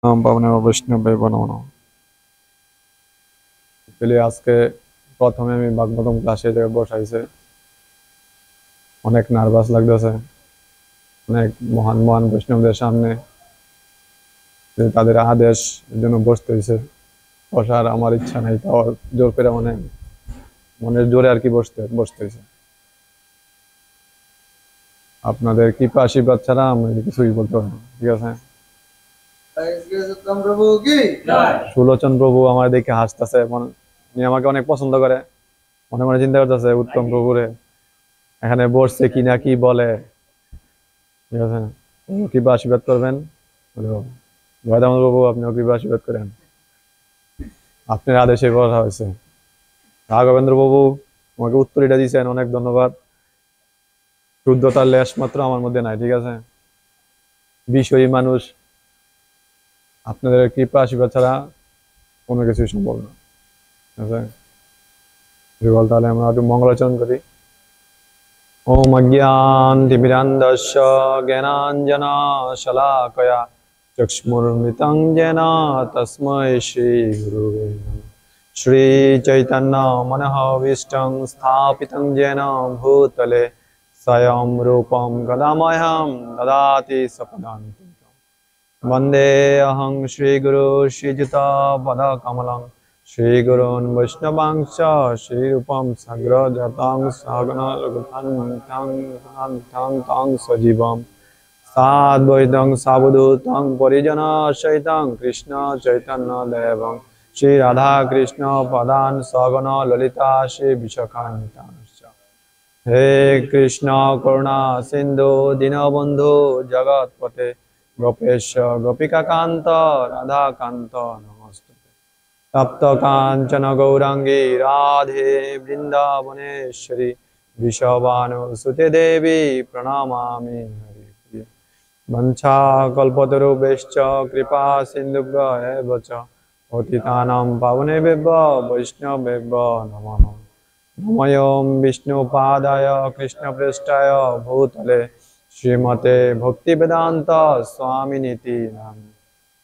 পাবনে বৈষ্ণবে বনমন আজকে প্রথমে আমি ভাগবতম ক্লাসে বসাইছে অনেক নার্ভাস লাগতেছে। অনেক মহান মহান বৈষ্ণবদের সামনে যে তাদের আদেশ এর জন্য বসতে হয়েছে। বসার আমার ইচ্ছা নাই, তাও জোর করে মানে মনের জোরে আর কি বসতে বসতে হয়েছে। আপনাদের কৃপা আশীর্বাদ ছাড়া আমি কিছুই বলতে পারবো না। ঠিক আছে, সুলোচন প্রভু আমার দেখে হাসতেছে, উনি আমাকে অনেক পছন্দ করে। মনে মনে চিন্তা করতেছে উত্তম প্রভুরে এখানে বসছে কি না কি বলে। ঠিক আছে, কৃপা আশীর্বাদ করবেন। জয়দামোদর বাবু, আপনিও কৃপা আশীর্বাদ করেন। আপনার আদেশে করা হয়েছে। রাঘবেন্দ্র বাবু আমাকে উত্তরটা দিয়েছেন, অনেক ধন্যবাদ। শুদ্ধতার লেশ মাত্র আমার মধ্যে নাই। ঠিক আছে, বিষয়ী মানুষ, আপনাদের কৃপা আশীর্বাদ ছাড়া কোনো কিছুই সম্ভব না। ঠিক আছে, তাহলে আমরা একটু মঙ্গলাচরণ করি। ওম অজ্ঞানতিমিরান্ধস্য জ্ঞানাঞ্জনা শলাকয়া চক্ষুর্মৃतं येन তস্मै শ্রী গুরুবে নমঃ। শ্রী চৈতন্য মনোভীষ্টং স্থাপিतं येन ভূতলে স্বয়ং রূপং গদামহ্যং দদাতি স্বপদান্তিকং। वन्दे अहं श्रीगुरु श्रीयुतपदकमलं श्रीगुरून् वैष्णवांश्च श्रीरूपं सग्रजातं सहगणरघुनाथं सजीवं साद्वैतं सावधूतं परिजनसहितं कृष्ण चैतन्यदेवं श्रीराधाकृष्ण पदान् सगण ललिता श्रीविशाखान्वितांश्च। हे कृष्ण करुणा सिन्धु दीनबन्धु जगत्पते गोपेश गोपिकाकान्त राधाकान्त नमस्तुते। तप्त काञ्चन गौराङ्गी राधे वृन्दावनेश्वरी वृषभानुसुते देवी प्रणमामि हरिप्रिये। वञ्चाकल्पतरुभ्यश्च कृपा सिन्धुभ्य एव च पतितानां पावनेभ्यो वैष्णवेभ्यो नमो नमः। नमोऽयं विष्णुपादाय कृष्णप्रेष्ठाय भूतले श्रीमते भक्तिवेदांत स्वामिनीति नाम।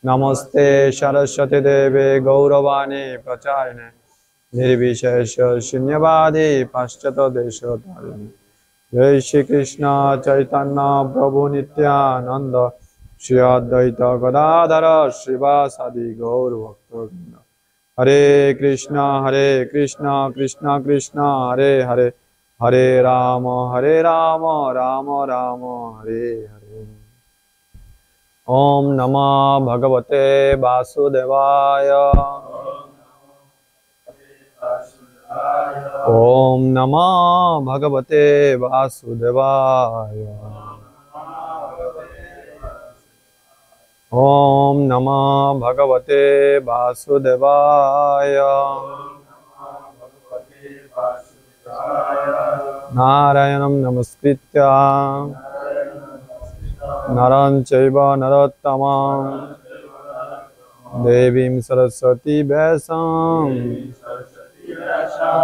नमस्ते सरस्वती देवे गौरवाणी प्रचारिणे निर्विशेष शून्यवादी पाश्चात्य देशतारिणे। जय श्री कृष्ण चैतन्य प्रभु नित्यानंद श्री अद्वैत गदाधर श्रीवासादि गौर भक्तवृंद। हरे कृष्ण कृष्ण कृष्ण हरे हरे हरे राम राम राम हरे हरे। ओम नमः भगवते वासुदेवाय। ओम नमः भगवते वासुदेवाय। ओम नमः भगवते वासुदेवाय। नारायणं नमस्कृत्य नरं चैव नरोत्तमं देवीं सरस्वती व्यासं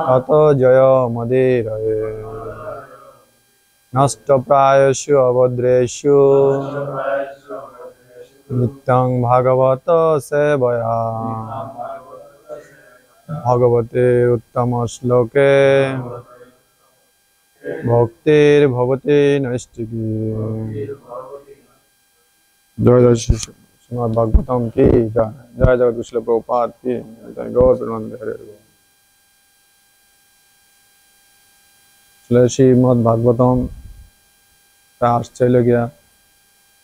ततो जयमुदीरये। नष्टप्रायेषु अभद्रेषु नित्यं भागवत सेवया भगवते उत्तम श्लोके भक्तिर्भवति नैष्टिकी। जय जय श्री श्रीमद् भागवतम की जय। जय जगत श्री प्रभुपाद की जय। गौर प्रेमानंद हरे हरे। श्रीमद् भागवतम আসছে গিয়া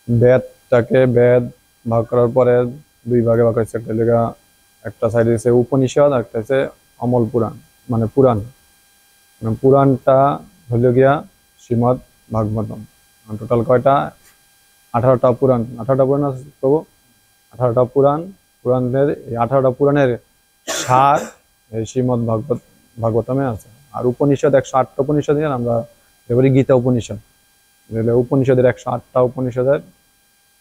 বেদটাকে বেদ ভাগ করার পরে দুই ভাগে ভাগ হয়েছে। একটা লেগা একটা সাইডে আছে উপনিষদ, একটা আছে অমল পুরাণ, মানে পুরাণ। পুরাণটা হলো গিয়া শ্রীমদ্ ভাগবতম। টোটাল কয়টা? 18টা পুরাণ। 18টা পুরাণ আছে প্রভু, 18টা পুরাণ। পুরাণের এই 18টা পুরাণের সার এই শ্রীমদ্ ভাগবতমে আছে। আর উপনিষদ 108টা উপনিষদ, আমরা এবারে গীতা উপনিষদ। উপনিষদের 108টা উপনিষদের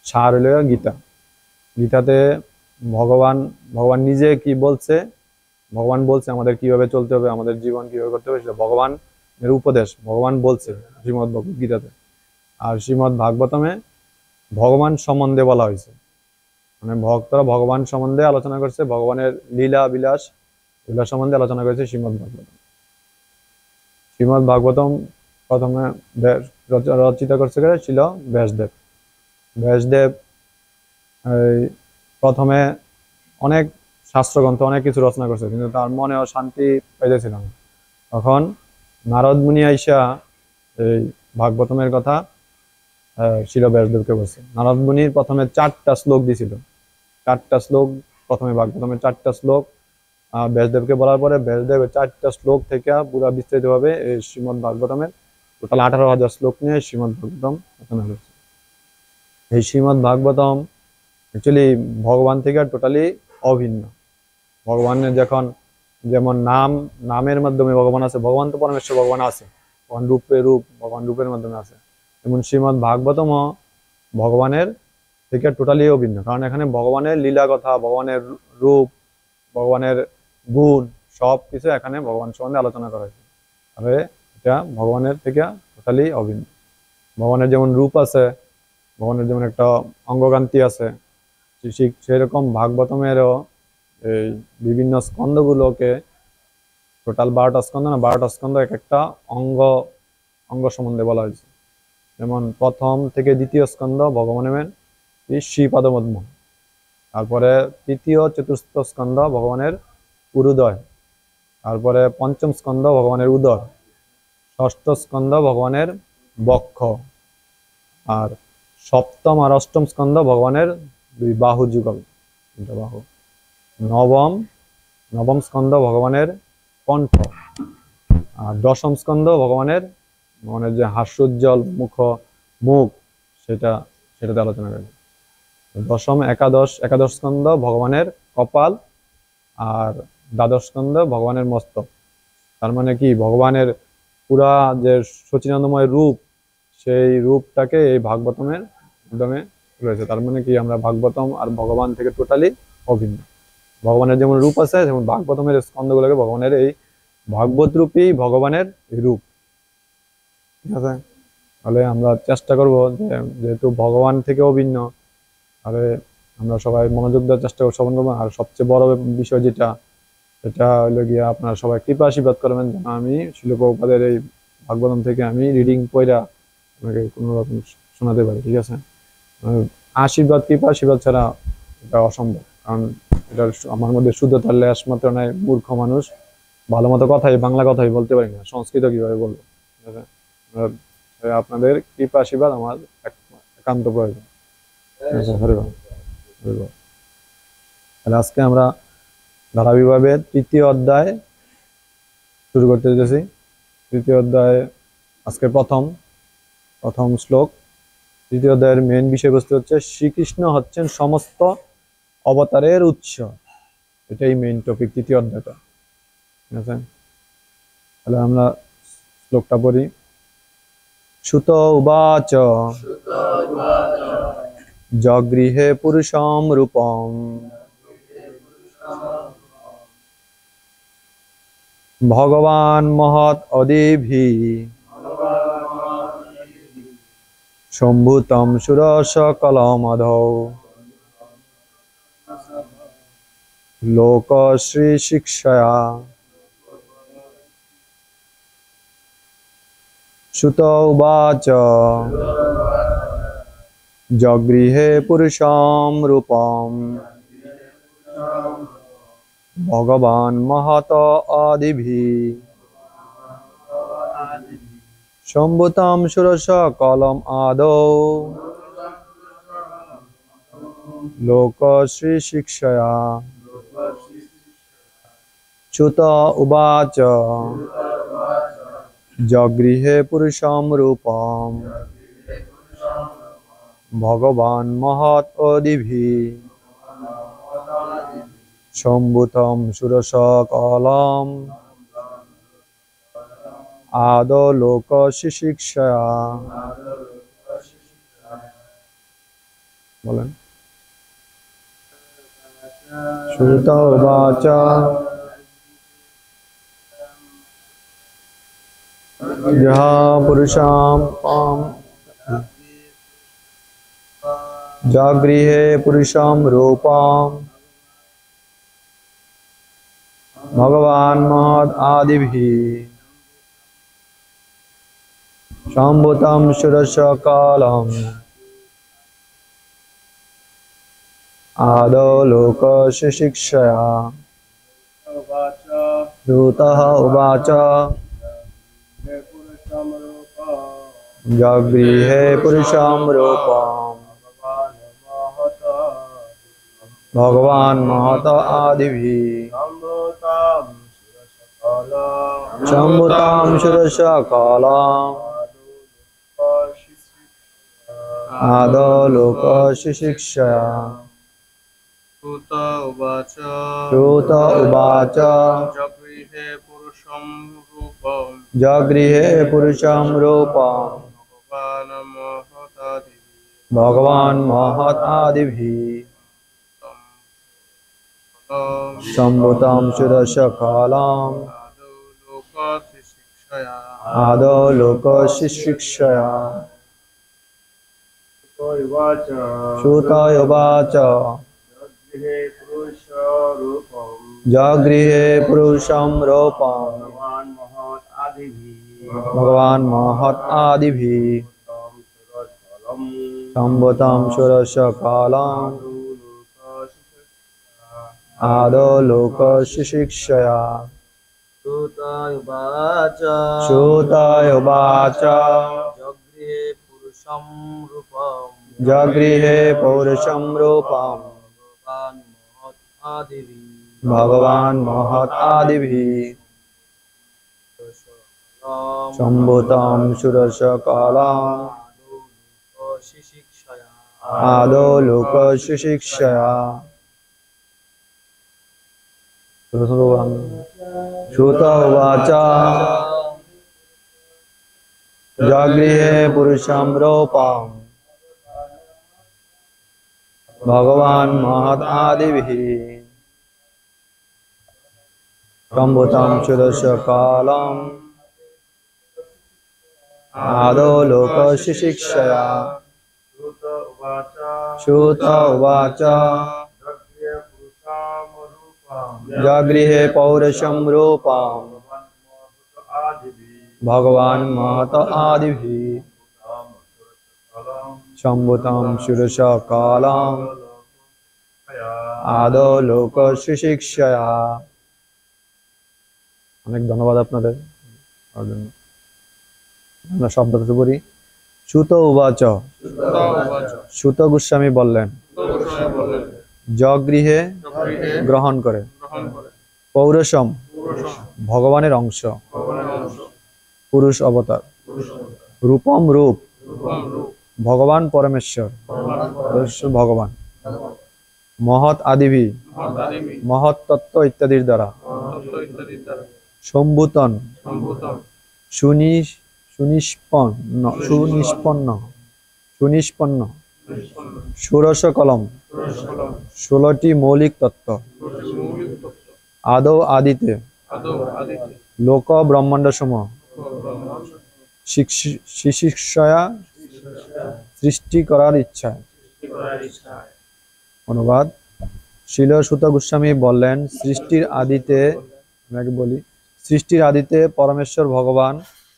সার হলো গীতা। গীতাতে ভগবান নিজে কি বলছে, ভগবান বলছে আমাদের কিভাবে চলতে হবে, আমাদের জীবন কিভাবে করতে হবে, সেটা ভগবানের উপদেশ ভগবান বলছে শ্রীমদ্ ভগবদ্গীতাতে। আর শ্রীমদ্ ভাগবতমে ভগবান সম্বন্ধে বলা হয়েছে। মানে ভক্তরা ভগবান সম্বন্ধে আলোচনা করছে, ভগবানের লীলা বিলাস এগুলা সম্বন্ধে আলোচনা করেছে শ্রীমদ্ ভাগবতম। শ্রীমদ্ ভাগবতম প্রথমে রচিত করছে ছিল ব্যাসদেব। ব্যাসদেব এই প্রথমে অনেক শাস্ত্রগ্রন্থ অনেক কিছু রচনা করছে, কিন্তু তার মনেও শান্তি পাইতেছিল না। তখন নারদ মুনি আইসা এই ভাগবতমের কথা শিল ব্যাসদেবকে বলছে। নারদ মুনির প্রথমে 4টা শ্লোক দিছিল, 4টা শ্লোক, প্রথমে ভাগবতমের 4টা শ্লোক ব্যাসদেবকে বলার পরে ব্যাসদেব 4টা শ্লোক থেকে পুরা বিস্তারিত ভাবে এই শ্রীমদ্ ভাগবতমের টোটাল 18,000 শ্লোক নিয়ে শ্রীমদ্ ভাগবতম রচনা করেছে। এই শ্রীমদ্ ভাগবতম অ্যাকচুয়ালি ভগবান থেকে টোটালি অভিন্ন। ভগবানের যেমন নামের মাধ্যমে ভগবান আছে, ভগবান তো পরমেশ্বর ভগবান আছে, ভগবান ভগবান রূপের মাধ্যমে আছে। যেমন শ্রীমদ্ ভাগবতম ভগবানের থেকে টোটালি অভিন্ন, কারণ এখানে ভগবানের লীলা কথা, ভগবানের রূপ, ভগবানের গুণ সব কিছু এখানে ভগবান সম্বন্ধে আলোচনা করা হয়েছে। তবে এটা ভগবানের থেকে টোটালি অভিন্ন। ভগবানের যেমন রূপ আছে, ভগবানের যেমন একটা অঙ্গকান্তি আছে, ঠিক সেরকম ভাগবতমেরও এই বিভিন্ন স্কন্ধগুলোকে টোটাল 12টা স্কন্ধ না, 12টা স্কন্ধ এক একটা অঙ্গ সম্বন্ধে বলা হয়েছে। যেমন প্রথম থেকে দ্বিতীয় স্কন্ধ ভগবানের শ্রীপাদপদ্ম, তারপরে তৃতীয় চতুর্থ স্কন্ধ ভগবানের উরুদয়, তারপরে পঞ্চম স্কন্ধ ভগবানের উদর, ষষ্ঠ স্কন্ধ ভগবানের বক্ষ, আর সপ্তম আর অষ্টম স্কন্ধ ভগবানের 2 বাহু যুগল, 3টা বাহু, নবম স্কন্ধ ভগবানের কণ্ঠ, আর দশম স্কন্ধ ভগবানের যে হাস্যোজ্জ্বল মুখ সেটাতে আলোচনা করে। একাদশ স্কন্ধ ভগবানের কপাল, আর দ্বাদশ স্কন্ধ ভগবানের মস্তক। তার মানে কি, ভগবানের পুরা যে সচিনান্দময় রূপ, সেই রূপটাকে এই ভাগবতমের মাধ্যমে রয়েছে। তার মানে কি, আমরা ভাগবতম আর ভগবান থেকে টোটালি অভিন্ন। ভগবানের যেমন রূপ আছে, যেমন ভাগবতমের স্কন্ধগুলোকে ভগবানের এই ভাগবত রূপী ভগবানের রূপ। ঠিক আছে, তাহলে আমরা চেষ্টা করব যেহেতু ভগবান থেকে অভিন্ন, তাহলে আমরা সবাই মনোযোগ দেওয়ার চেষ্টা শ্রবণ করবো। আর সবচেয়ে বড় বিষয় সেটা হলো গিয়ে আপনারা সবাই কৃপা আশীর্বাদ করবেন, যেন আমি শিল প্রভুপাদের এই ভাগবতম থেকে আমি রিডিং পড়া আপনাকে কোনো রকম শোনাতে পারি। ঠিক আছে, কৃপা আশীর্বাদ ছাড়া এটা অসম্ভব, কারণ এটা আমার মধ্যে শুদ্ধতার লেশ মাত্র নাই। মূর্খ মানুষ, ভালো মতো বাংলা কথাই বলতে পারি না, সংস্কৃত কিভাবে বলবো? ঠিক আছে, আপনাদের কৃপা আশীর্বাদ আমার একান্ত প্রয়োজন। তাহলে আজকে আমরা ধারাবাহিকভাবে 3য় অধ্যায় শুরু করতে যেতেছি। 3য় অধ্যায় আজকে প্রথম শ্লোক। 3য় অধ্যায়ের মেন বিষয়বস্তু হচ্ছে শ্রীকৃষ্ণ হচ্ছেন সমস্ত অবতারের উৎস। এটাই মেইন টপিক 3য় অধ্যায়টা। ঠিক আছে, তাহলে আমরা শ্লোকটা পড়ি। সুত উবাচ জগৃহে পুরুষম রূপম ভগবান মহৎ অদিভি সম্ভূতম সুরসকলমধৌ লোকশ্রী শিক্ষয়া। সুত উবাচ জগৃহে পুরুষম রূপম ভগবান মহত আদিভি সম্ভূতম সুরসকলম আদৌ লোকশ্রী শিক্ষয়া। সুত উবাচ জগৃহে পুরুষম রূপম ভগবান মহৎ অদিভি সম্ভূতম সুরসকলম আদৌ লোকশ্রী শিক্ষয়া। বলেন। সুত উবাচ যহ পুরুষাম जगृहे पुरुषं रूपं भगवान् महद् आदिभिः सम्भूतं शिरसा कालम् आदौ लोकस्य शिक्षया सूतः उवाच जगृहे पुरुषं रूपं भगवान् महत आदिभिः सम्भूतं शिरसा कालम् आदौ लोकस्य शिक्षया श्रुत उवाच जगृहे पुरुषं रूपं जगृहे पुरुषं रूपं भगवान् महत् आदिभिः सम्भूतं शिरसा कालम् आदौ लोकस्य शिक्षया श्रुत उवाच जगृहे पुरुषं रूपं भगवान् महत् आदिभिः सम्भूतं शिरसा कालम् आदौ लोकस्य शिक्षया श्रुत उवाच जगृहे पुरुषं रूपं जगृहे पुरुषं रूपं भगवान् महत् आदिभिः सम्भूतं शिरसा कालम् आदौ लोकस्य शिक्षया श्रुत उवाच जगृहे पुरुषं रूपं भगवान् महत् आदिभिः सम्भूतं शिरसा कालम् आदौ लोकस्य शिक्षया श्रुत उवाच जगृहे पौरुषं रूपं भगवान् महत आदिभिः सम्भूतं शिरसा कालम् आदौ लोकस्य शिक्षया। অনেক ধন্যবাদ আপনাদের। আমরা শব্দটা পড়ি। সুত উবাচ, সুত গোস্বামী বললেন, জগৃহে গ্রহণ করে, পৌরসম ভগবানের অংশ, পুরুষ অবতার, রূপম রূপ ভগবান পরমেশ্বর ভগবান, মহৎ আদিভি মহৎ তত্ত্ব ইত্যাদির দ্বারা, সম্ভূতন সুনিষ্পন্ন ষোড়শ কলম 16টি মৌলিক তত্ত্ব, আদৌ আদিতে লোক ব্রহ্মাণ্ড সমূহ শিশিক্ষয়া সৃষ্টি করার ইচ্ছায়। অনুবাদ, শ্রীল সুত গোস্বামী বললেন, সৃষ্টির আদিতে পরমেশ্বর ভগবান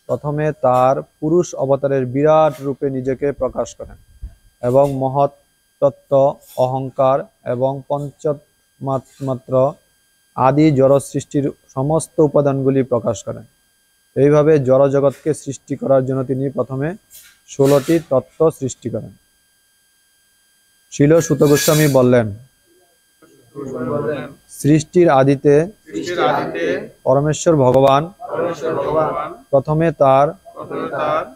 প্রথমে তার পুরুষ অবতারের বিরাট রূপে নিজেকে প্রকাশ করেন এবং মহৎ তত্ত্ব, অহংকার এবং পঞ্চমাত্র আদি জড় সৃষ্টির সমস্ত উপাদানগুলি প্রকাশ করেন। এইভাবে জড় জগৎকে সৃষ্টি করার জন্য তিনি প্রথমে 16টি তত্ত্ব সৃষ্টি করেন। শ্রীল সুত গোস্বামী বললেন, সৃষ্টির আদিতে পরমেশ্বর ভগবান প্রথমে তার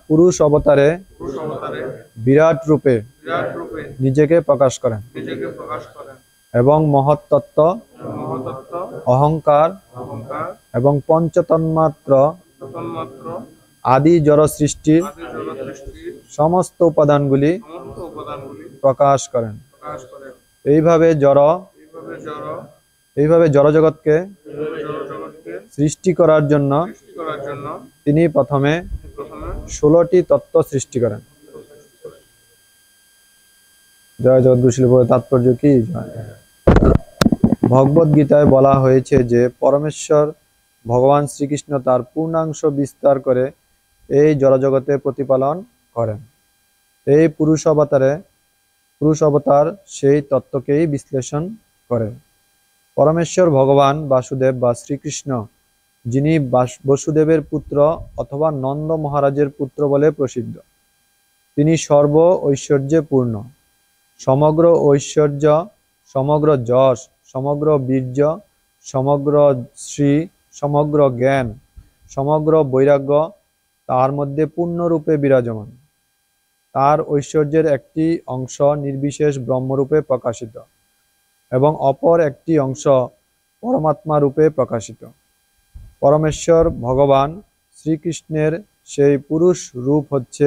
পুরুষ অবতারে বিরাট রূপে নিজেকে প্রকাশ করেন এবং মহৎ তত্ত্ব, অহংকার এবং পঞ্চতন্মাত্র আদি জড় সৃষ্টির সমস্ত উপাদানগুলি প্রকাশ করেন। এইভাবে জড় জগৎকে সৃষ্টি করার জন্য তিনি প্রথমে 16টি তত্ত্ব সৃষ্টি করেন। জয় জগদ্গুরু শিলপুরের তাৎপর্য কি? জয়। ভগবদ গীতায় বলা হয়েছে যে পরমেশ্বর ভগবান শ্রীকৃষ্ণ তার পূর্ণাংশ বিস্তার করে এই জড়জগতে প্রতিপালন করেন। এই পুরুষ অবতার সেই তত্ত্বকেই বিশ্লেষণ করে। পরমেশ্বর ভগবান বাসুদেব বা শ্রীকৃষ্ণ, যিনি বসুদেবের পুত্র অথবা নন্দ মহারাজের পুত্র বলে প্রসিদ্ধ, তিনি সর্ব ঐশ্বর্যে পূর্ণ। সমগ্র ঐশ্বর্য, সমগ্র যশ, সমগ্র বীর্য, সমগ্র শ্রী, সমগ্র জ্ঞান, সমগ্র বৈরাগ্য তার মধ্যে পূর্ণরূপে বিরাজমান। তার ঐশ্বর্যের একটি অংশ নির্বিশেষ ব্রহ্মরূপে প্রকাশিত এবং অপর একটি অংশ পরমাত্মা রূপে প্রকাশিত। পরমেশ্বর ভগবান শ্রীকৃষ্ণের সেই পুরুষ রূপ হচ্ছে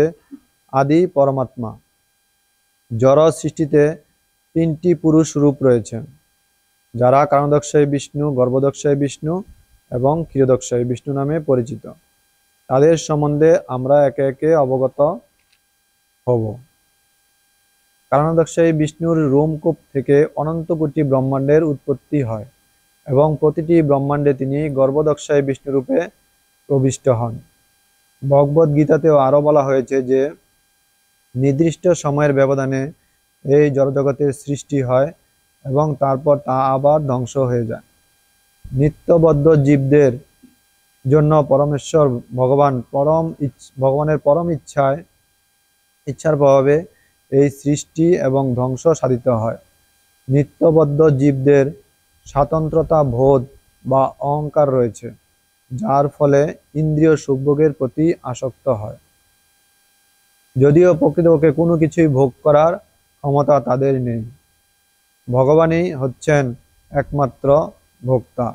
আদি পরমাত্মা। জড় সৃষ্টিতে তিনটি পুরুষ রূপ রয়েছে, যারা কারণদক্ষায়ী বিষ্ণু, গর্ভদক্ষায়ী বিষ্ণু এবং ক্ষীরদক্ষায়ী বিষ্ণু নামে পরিচিত। তাদের সম্বন্ধে আমরা একে একে অবগত হব। কারণদক্ষায়ী বিষ্ণুর রোমকূপ থেকে অনন্ত কোটি ব্রহ্মাণ্ডের উৎপত্তি হয় এবং প্রতিটি ব্রহ্মাণ্ডে তিনি গর্ভদক্ষায়ী বিষ্ণু রূপে প্রবিষ্ট হন। ভগবদ গীতাতেও আরো বলা হয়েছে যে নির্দিষ্ট সময়ের ব্যবধানে এই জড়জগতের সৃষ্টি হয় এবং তারপর তা আবার ধ্বংস হয়ে যায়। নিত্যবদ্ধ জীবদের জন্য পরমেশ্বর ভগবানের পরম ইচ্ছার প্রভাবে এই সৃষ্টি এবং ধ্বংস সাধিত হয়। নিত্যবদ্ধ জীবদের স্বাতন্ত্রতা বোধ বা অহংকার রয়েছে, যার ফলে ইন্দ্রিয় সুখভোগের প্রতি আসক্ত হয়, যদিও প্রকৃতপক্ষে কোনো কিছুই ভোগ করার ক্ষমতা তাদের নেই। ভগবানই হচ্ছেন একমাত্র ভোক্তা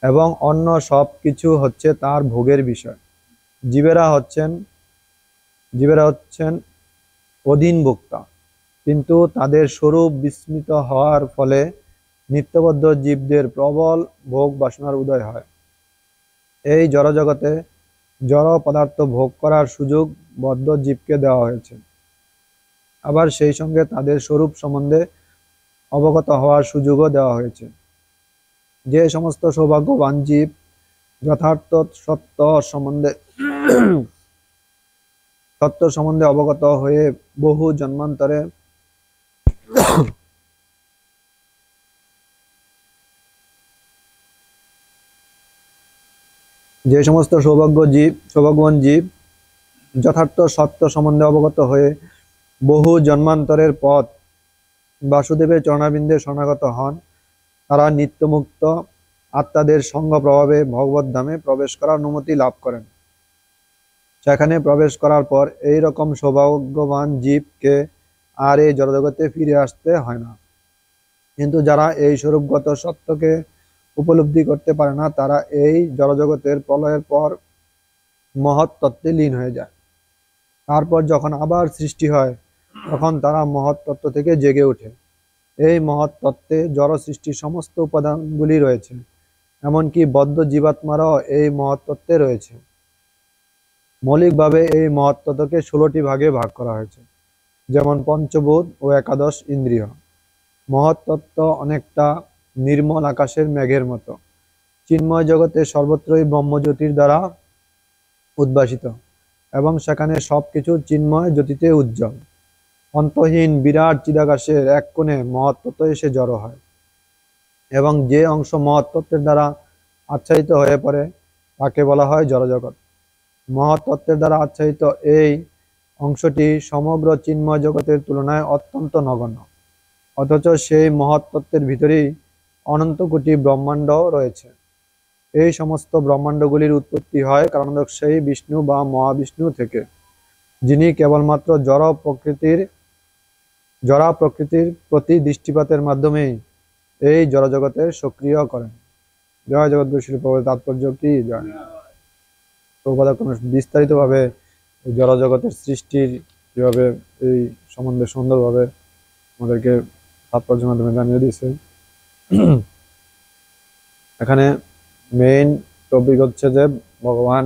এবং অন্য সব কিছু হচ্ছে তার ভোগের বিষয়। জীবেরা হচ্ছেন অধীন ভোক্তা, কিন্তু তাদের স্বরূপ বিস্মৃত হওয়ার ফলে নিত্যবদ্ধ জীবদের প্রবল ভোগ বাসনার উদয় হয়। এই জড়জগতে জড় পদার্থ ভোগ করার সুযোগ বদ্ধ জীবকে দেওয়া হয়েছে। আবার সেই সঙ্গে তাদের স্বরূপ সম্বন্ধে অবগত হওয়ার সুযোগও দেওয়া হয়েছে। যে সমস্ত সৌভাগ্যবান জীব যথার্থ সত্য সম্বন্ধে অবগত হয়ে বহু জন্মান্তরে যে সমস্ত সৌভাগ্যবান জীব যথার্থ সত্য সম্বন্ধে অবগত হয়ে বহু জন্মান্তরের পথ বাসুদেবের চরণাবিন্দে শরণাগত হন, তারা নিত্যমুক্ত আত্মাদের সঙ্গ প্রভাবে ভগবত ধামে প্রবেশ করার অনুমতি লাভ করেন। সেখানে প্রবেশ করার পর এই রকম সৌভাগ্যবান জীবকে আর এই জড়জগতে ফিরে আসতে হয় না। কিন্তু যারা এই স্বরূপগত সত্যকে উপলব্ধি করতে পারে না, তারা এই জড়জগতের প্রলয়ের পর মহৎ তত্ত্বে লীন হয়ে যায়। তারপর যখন আবার সৃষ্টি হয়, তখন তারা মহৎ তত্ত্ব থেকে জেগে ওঠে। এই মহৎ তত্ত্বে জড় সৃষ্টির সমস্ত উপাদানগুলি রয়েছে, এমনকি বদ্ধ জীবাত্মারাও এই মহৎ তত্ত্বে রয়েছে। মৌলিকভাবে এই মহৎ তত্ত্বকে 16টি ভাগে ভাগ করা হয়েছে, যেমন পঞ্চভূত ও একাদশ ইন্দ্রিয়। মহৎ তত্ত্ব অনেকটা নির্মল আকাশের মেঘের মতো, চিন্ময় জগতে সর্বত্রই ব্রহ্মজ্যোতির দ্বারা উদ্ভাসিত এবং সেখানে সবকিছু চিন্ময় জ্যোতিতে উজ্জ্বল। অন্তহীন বিরাট চিদাকাশের এক কোণে মহৎ তত্ত্ব এসে জড়ো হয় এবং যে অংশ মহৎ তত্ত্বের দ্বারা আচ্ছাদিত হয়ে পড়ে তাকে বলা হয় জড়জগৎ। মহৎ তত্ত্বের দ্বারা আচ্ছাদিত এই অংশটি সমগ্র চিন্ময় জগতের তুলনায় অত্যন্ত নগণ্য, অথচ সেই মহৎ তত্ত্বের ভিতরেই অনন্ত কোটি ব্রহ্মাণ্ড রয়েছে। এই সমস্ত ব্রহ্মাণ্ডগুলির উৎপত্তি হয় কারণদক্ষায়ী বিষ্ণু বা মহাবিষ্ণু থেকে, যিনি কেবলমাত্র জড়া প্রকৃতির প্রতি দৃষ্টিপাতের মাধ্যমেই এই জড়জগতের সক্রিয় করেন। জয় জগদ্গুরু শিলপ্রভুর তাৎপর্য কি? জয়। প্রভুপাদ বিস্তারিতভাবে জড়জগতের সৃষ্টির কিভাবে এই সম্বন্ধে সুন্দরভাবে আমাদেরকে তাৎপর্যের মাধ্যমে জানিয়ে দিয়েছে। এখানে মেইন টপিক হচ্ছে যে ভগবান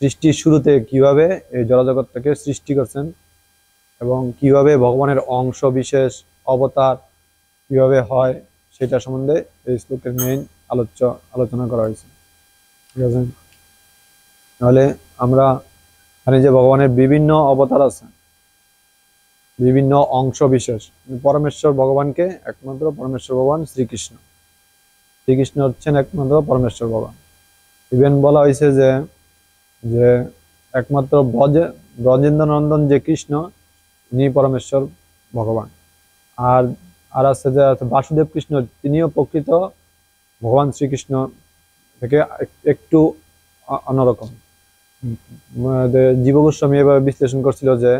সৃষ্টির শুরুতে কিভাবে এই জড়জগৎটাকে সৃষ্টি করছেন এবং কিভাবে ভগবানের অংশ বিশেষ অবতার কিভাবে হয় সেটা সম্বন্ধে এই শ্লোকের মেইন আলোচনা করা হয়েছে। ঠিক আছে, তাহলে আমরা জানি যে ভগবানের বিভিন্ন অবতার আছে, বিভিন্ন অংশ বিশেষ। পরমেশ্বর ভগবানকে একমাত্র পরমেশ্বর ভগবান শ্রীকৃষ্ণ, শ্রীকৃষ্ণ হচ্ছেন একমাত্র পরমেশ্বর ভগবান। ইভেন বলা হয়েছে যে যে একমাত্র ব্রজেন্দ্র নন্দন যে কৃষ্ণ, ইনি পরমেশ্বর ভগবান। আর আর আছে যে বাসুদেব কৃষ্ণ, তিনিও প্রকৃত ভগবান শ্রীকৃষ্ণ থেকে একটু অন্যরকম। জীব গোস্বামী এভাবে বিশ্লেষণ করছিল যে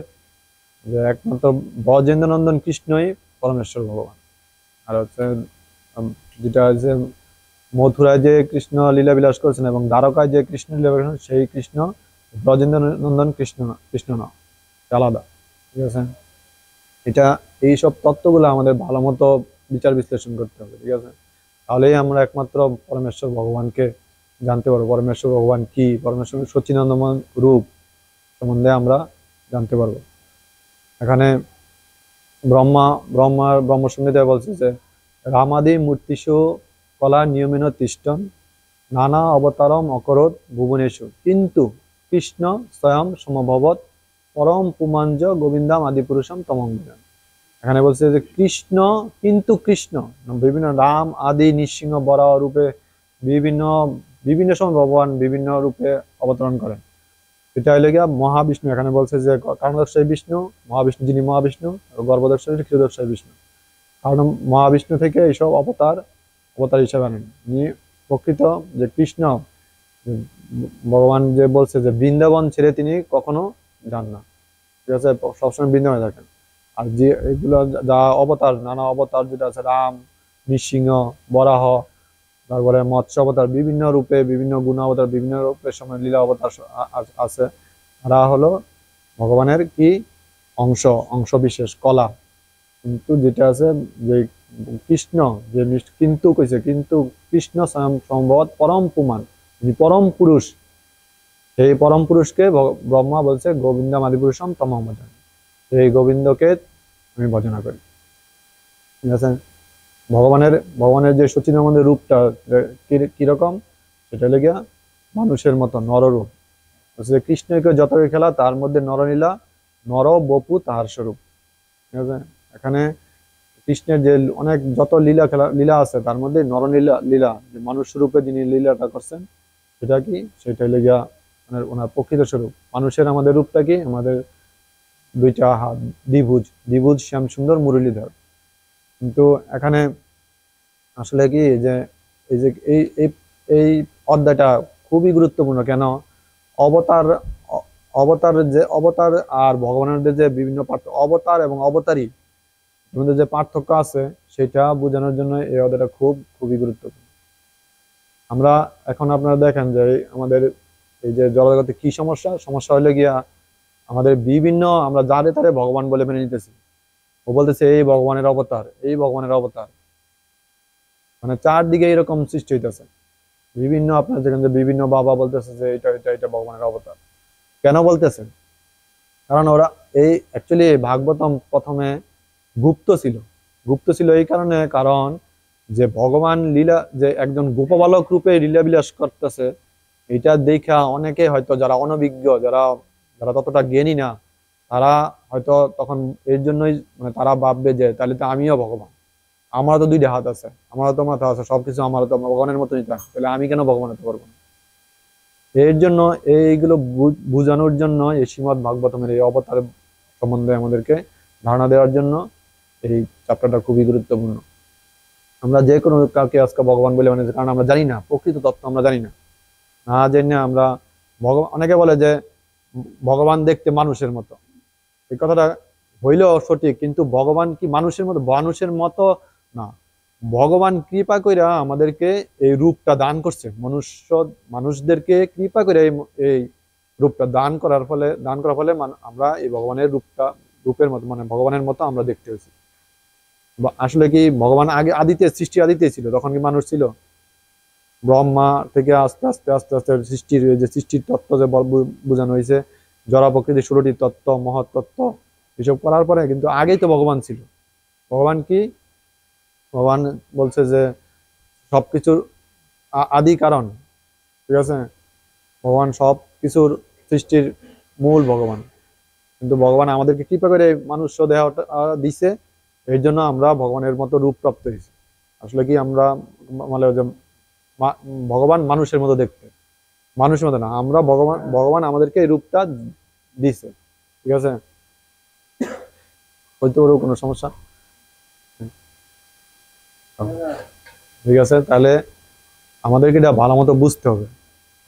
যে একমাত্র ব্রজেন্দ্র নন্দন কৃষ্ণই পরমেশ্বর ভগবান। আর হচ্ছে যেটা হচ্ছে মথুরায় যে কৃষ্ণ লীলা বিলাস করেছেন এবং দ্বারকায় যে কৃষ্ণ লীলা বিলাস করেছেন, সেই কৃষ্ণ ব্রজেন্দ্র নন্দন কৃষ্ণ না, আলাদা। ঠিক আছে, এটা এইসব তত্ত্বগুলো আমাদের ভালো মতো বিচার বিশ্লেষণ করতে হবে। ঠিক আছে, তাহলেই আমরা একমাত্র পরমেশ্বর ভগবানকে জানতে পারবো। পরমেশ্বর ভগবান কি, পরমেশ্বর সচ্চিদানন্দময় রূপ সম্বন্ধে আমরা জানতে পারবো। এখানে ব্রহ্মসংহিতায় বলছে যে রামাদি মূর্তিষু কলা নিয়মেন তিষ্ঠন নানা অবতারম অকরোত ভুবনেশু কিন্তু কৃষ্ণ স্বয়ং সমভবত পরম পুমাঞ্জ গোবিন্দাম আদি পুরুষম তমং ভজন। এখানে বলছে যে কৃষ্ণ, কিন্তু কৃষ্ণ বিভিন্ন রাম আদি নৃসিংহ বরাহ রূপে বিভিন্ন বিভিন্ন সময় ভগবান বিভিন্ন রূপে অবতরণ করেন। এটা হইলে গিয়া মহাবিষ্ণু। এখানে বলছে যে কারণদর্শী বিষ্ণু, মহাবিষ্ণু যিনি মহাবিষ্ণু, আর গর্ভদর্শী ক্ষীরদর্শী বিষ্ণু। কারণ মহাবিষ্ণু থেকে এইসব অবতার হিসাবে আনেন। প্রকৃত যে কৃষ্ণ ভগবান যে বলছে যে বৃন্দাবন ছেড়ে তিনি কখনো যান না। ঠিক আছে, সবসময় বৃন্দাবনে থাকেন। আর যে এগুলো যা অবতার, নানা অবতার যেটা আছে রাম, নৃসিংহ, বরাহ, তারপরে মৎস্য অবতার, বিভিন্ন রূপে বিভিন্ন গুণ অবতার, বিভিন্ন রূপের সময় লীলা অবতার আছে। তারা হলো ভগবানের কি অংশ বিশেষ কলা। কিন্তু যেটা আছে যে কৃষ্ণ যে কিন্তু কইছে, কিন্তু কৃষ্ণ সম্ভবত পরম পুমান, যিনি পরম পুরুষ, সেই পরম পুরুষকে ব্রহ্মা বলছে গোবিন্দম আদি পুরুষম তমং ভজন। এই গোবিন্দকে আমি ভজনা করি। ঠিক আছে, ভগবানের যে সচিদানন্দ রূপটা কিরকম, সেটা হলে গিয়া মানুষের মতো নররূপ। কৃষ্ণকে যত খেলা তার মধ্যে নরলীলা, নর বপু তাহার স্বরূপ। ঠিক আছে, এখানে কৃষ্ণের যে অনেক যত লীলা আছে তার মধ্যে লীলা যে মানুষ রূপে যিনি লীলাটা করছেন, সেটা কি, সেটা হলে গিয়া মানে ওনার প্রকৃত স্বরূপ। মানুষের আমাদের রূপটা কি, আমাদের দুইটা হাত, দ্বিভুজ শ্যাম সুন্দর মুরলীধর। কিন্তু এখানে আসলে কি যে এই যে এই অধ্যায়টা খুবই গুরুত্বপূর্ণ। কেন? অবতার অবতার আর ভগবানের যে বিভিন্ন অবতার এবং অবতারী মধ্যে যে পার্থক্য আছে সেটা বোঝানোর জন্য এই অধ্যায়টা খুবই গুরুত্বপূর্ণ। আমরা এখন আপনারা দেখেন যে আমাদের এই যে জগতে কি সমস্যা হলে গিয়া আমাদের বিভিন্ন আমরা যারে তারে ভগবান বলে মেনে নিতেছি। ও বলতেছে এই ভগবানের অবতার, এই ভগবানের অবতার, মানে চারদিকে এরকম সৃষ্টি হইতেছে। বিভিন্ন আপনার যেখানে বিভিন্ন বাবা বলতেছে যে এটা ভগবানের অবতার। কেন বলতেছেন? কারণ ওরা এই অ্যাকচুয়ালি ভাগবতম প্রথমে গুপ্ত ছিল এই কারণে, কারণ যে ভগবান লীলা যে একজন গোপবালক রূপে লীলা বিলাস করতেছে, এটা দেখা অনেকে হয়তো যারা অনভিজ্ঞ, যারা ততটা জ্ঞানী না, তারা হয়তো তখন এর জন্যই মানে তারা ভাববে যে তাহলে তো আমিও ভগবান, আমারও তো দুইটা হাত আছে, আমারও তো মাথা আছে, সবকিছু আমারও তো ভগবানের মতনই থাকে, তাহলে আমি কেন ভগবান হতে পারবো না? এর জন্য এইগুলো বোঝানোর জন্য এই শ্রীমদ্ ভাগবতমের এই অবতার সম্বন্ধে আমাদেরকে ধারণা দেওয়ার জন্য এই চ্যাপ্টারটা খুবই গুরুত্বপূর্ণ। আমরা যে কোনো কাউকে আজকে ভগবান বলে মানে, কারণ আমরা জানি না প্রকৃত তত্ত্ব, আমরা জানি না জেনে আমরা অনেকে বলে যে ভগবান দেখতে মানুষের মতো। এই কথাটা হইলেও সঠিক, কিন্তু ভগবান কি মানুষের মতো না। ভগবান কৃপা কইরা আমাদেরকে এই রূপটা দান করছে, মানুষদেরকে কৃপা করে এই রূপটা দান করার ফলে আমরা এই ভগবানের রূপের মতো মানে ভগবানের মতো আমরা দেখতে হয়েছি। আসলে কি ভগবান আগে সৃষ্টি আদিতে ছিল, তখন কি মানুষ ছিল? ব্রহ্মা থেকে আস্তে আস্তে সৃষ্টির তত্ত্ব যে বোঝানো হয়েছে, জড় প্রকৃতি 16টি তত্ত্ব, মহৎ তত্ত্ব, এসব করার পরে কিন্তু আগেই তো ভগবান ছিল। ভগবান কি, ভগবান বলছে যে সবকিছুর আদি কারণ, ঠিক আছে, ভগবান সব কিছুর সৃষ্টির মূল ভগবান। কিন্তু ভগবান আমাদেরকে কৃপা করে মানুষ দেহটা দিছে, এর জন্য আমরা ভগবানের মতো রূপ প্রাপ্ত হয়েছি। আসলে কি আমরা মানে যে ভগবান মানুষের মতো দেখতে, মানুষের মতো না, আমরা ভগবান, ভগবান আমাদেরকে এই রূপটা দিছে, ঠিক আছে। হয়তো ওর কোনো সমস্যা, ঠিক আছে। তাহলে আমাদেরকে এটা ভালো মতো বুঝতে হবে।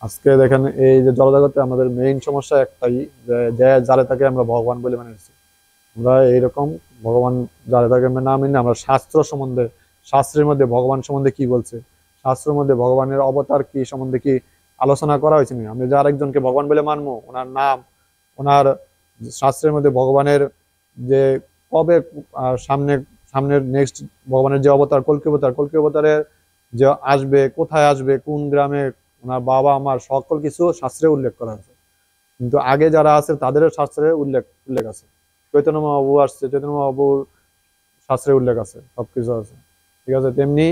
আজকে দেখেন এই যে জড়জগতে আমাদের মেইন সমস্যা একটাই, যে যারে তাকে আমরা ভগবান বলে মেনে নিচ্ছি। আমরা এইরকম ভগবান যারে তাকে না মেনে আমরা শাস্ত্র সম্বন্ধে, শাস্ত্রের মধ্যে ভগবান সম্বন্ধে কি বলছে, শাস্ত্রের মধ্যে ভগবানের অবতার কি সম্বন্ধে কি আলোচনা করা হয়েছে না, আমি যার একজনকে ভগবান বলে মানবো, ওনার নাম, ওনার শাস্ত্রের মধ্যে ভগবানের যে কবে সামনে, সামনের নেক্সট ভগবানের যে অবতার কল্কি অবতার, কল্কি অবতারের যে আসবে, কোথায় আসবে, কোন গ্রামে, ওনার বাবা আমার সকল কিছু শাস্ত্রে উল্লেখ করা আছে। কিন্তু আগে যারা আছে তাদেরও শাস্ত্রে উল্লেখ উল্লেখ আছে। চৈতন্য মহাপ্রভু আসছে, চৈতন্য মহাপ্রভুর শাস্ত্রে উল্লেখ আছে, সবকিছু আছে, ঠিক আছে। তেমনি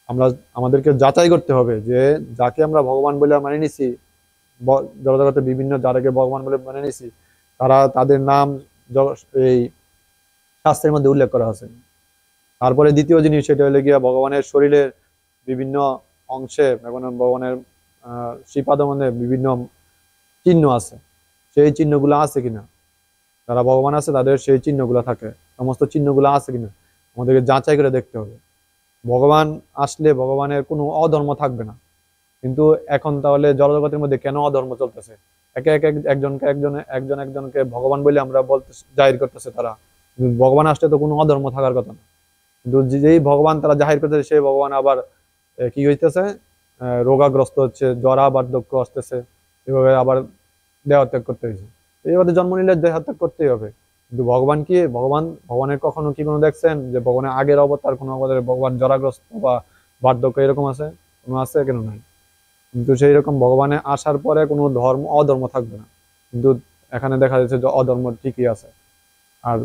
আমরা আমাদেরকে যাচাই করতে হবে যে যাকে আমরা ভগবান বলে মানে নিছি, জগতে বিভিন্ন যারাকে ভগবান বলে মানে নিছি, তারা তাদের নাম এই শাস্ত্রের মধ্যে উল্লেখ করা আছে। তারপরে দ্বিতীয় জিনিস সেটা হলো গিয়া ভগবানের শরীরের বিভিন্ন অংশে, ভগবানের শ্রীপাদের মধ্যে বিভিন্ন চিহ্ন আছে, সেই চিহ্নগুলো আছে কিনা, যারা ভগবান আছে তাদের সেই চিহ্নগুলো থাকে, সমস্ত চিহ্নগুলো আছে কিনা আমাদেরকে যাচাই করে দেখতে হবে। ভগবান আসলে ভগবানের কোনো অধর্ম থাকবে না। কিন্তু এখন তাহলে জড়জগতের মধ্যে কেন অধর্ম চলতেছে? একে একে একজনকে একজনকে ভগবান বলে আমরা বলতে জাহির করতেছে তারা, কিন্তু ভগবান আসলে তো কোনো অধর্ম থাকার কথা না। কিন্তু যেই ভগবান তারা জাহির করতেছে সেই ভগবান আবার কি হইতেছে, রোগাগ্রস্ত হচ্ছে, জরা বার্ধক্য আসতেছে, এভাবে আবার দেহত্যাগ করতে হয়েছে। এইভাবে জন্ম নিলে দেহত্যাগ করতেই হবে। কিন্তু ভগবান কি, ভগবানের কখনো কি কোনো দেখছেন যে ভগবানের আগের অবতার কোনো অবতারে ভগবান জরাগ্রস্ত বা বার্ধক্য এরকম আছে? কোনো আছে? কেন নাই? কিন্তু সেই রকম ভগবানে আসার পরে কোনো অধর্ম থাকবে না। কিন্তু এখানে দেখা যাচ্ছে যে অধর্ম ঠিকই আছে। আর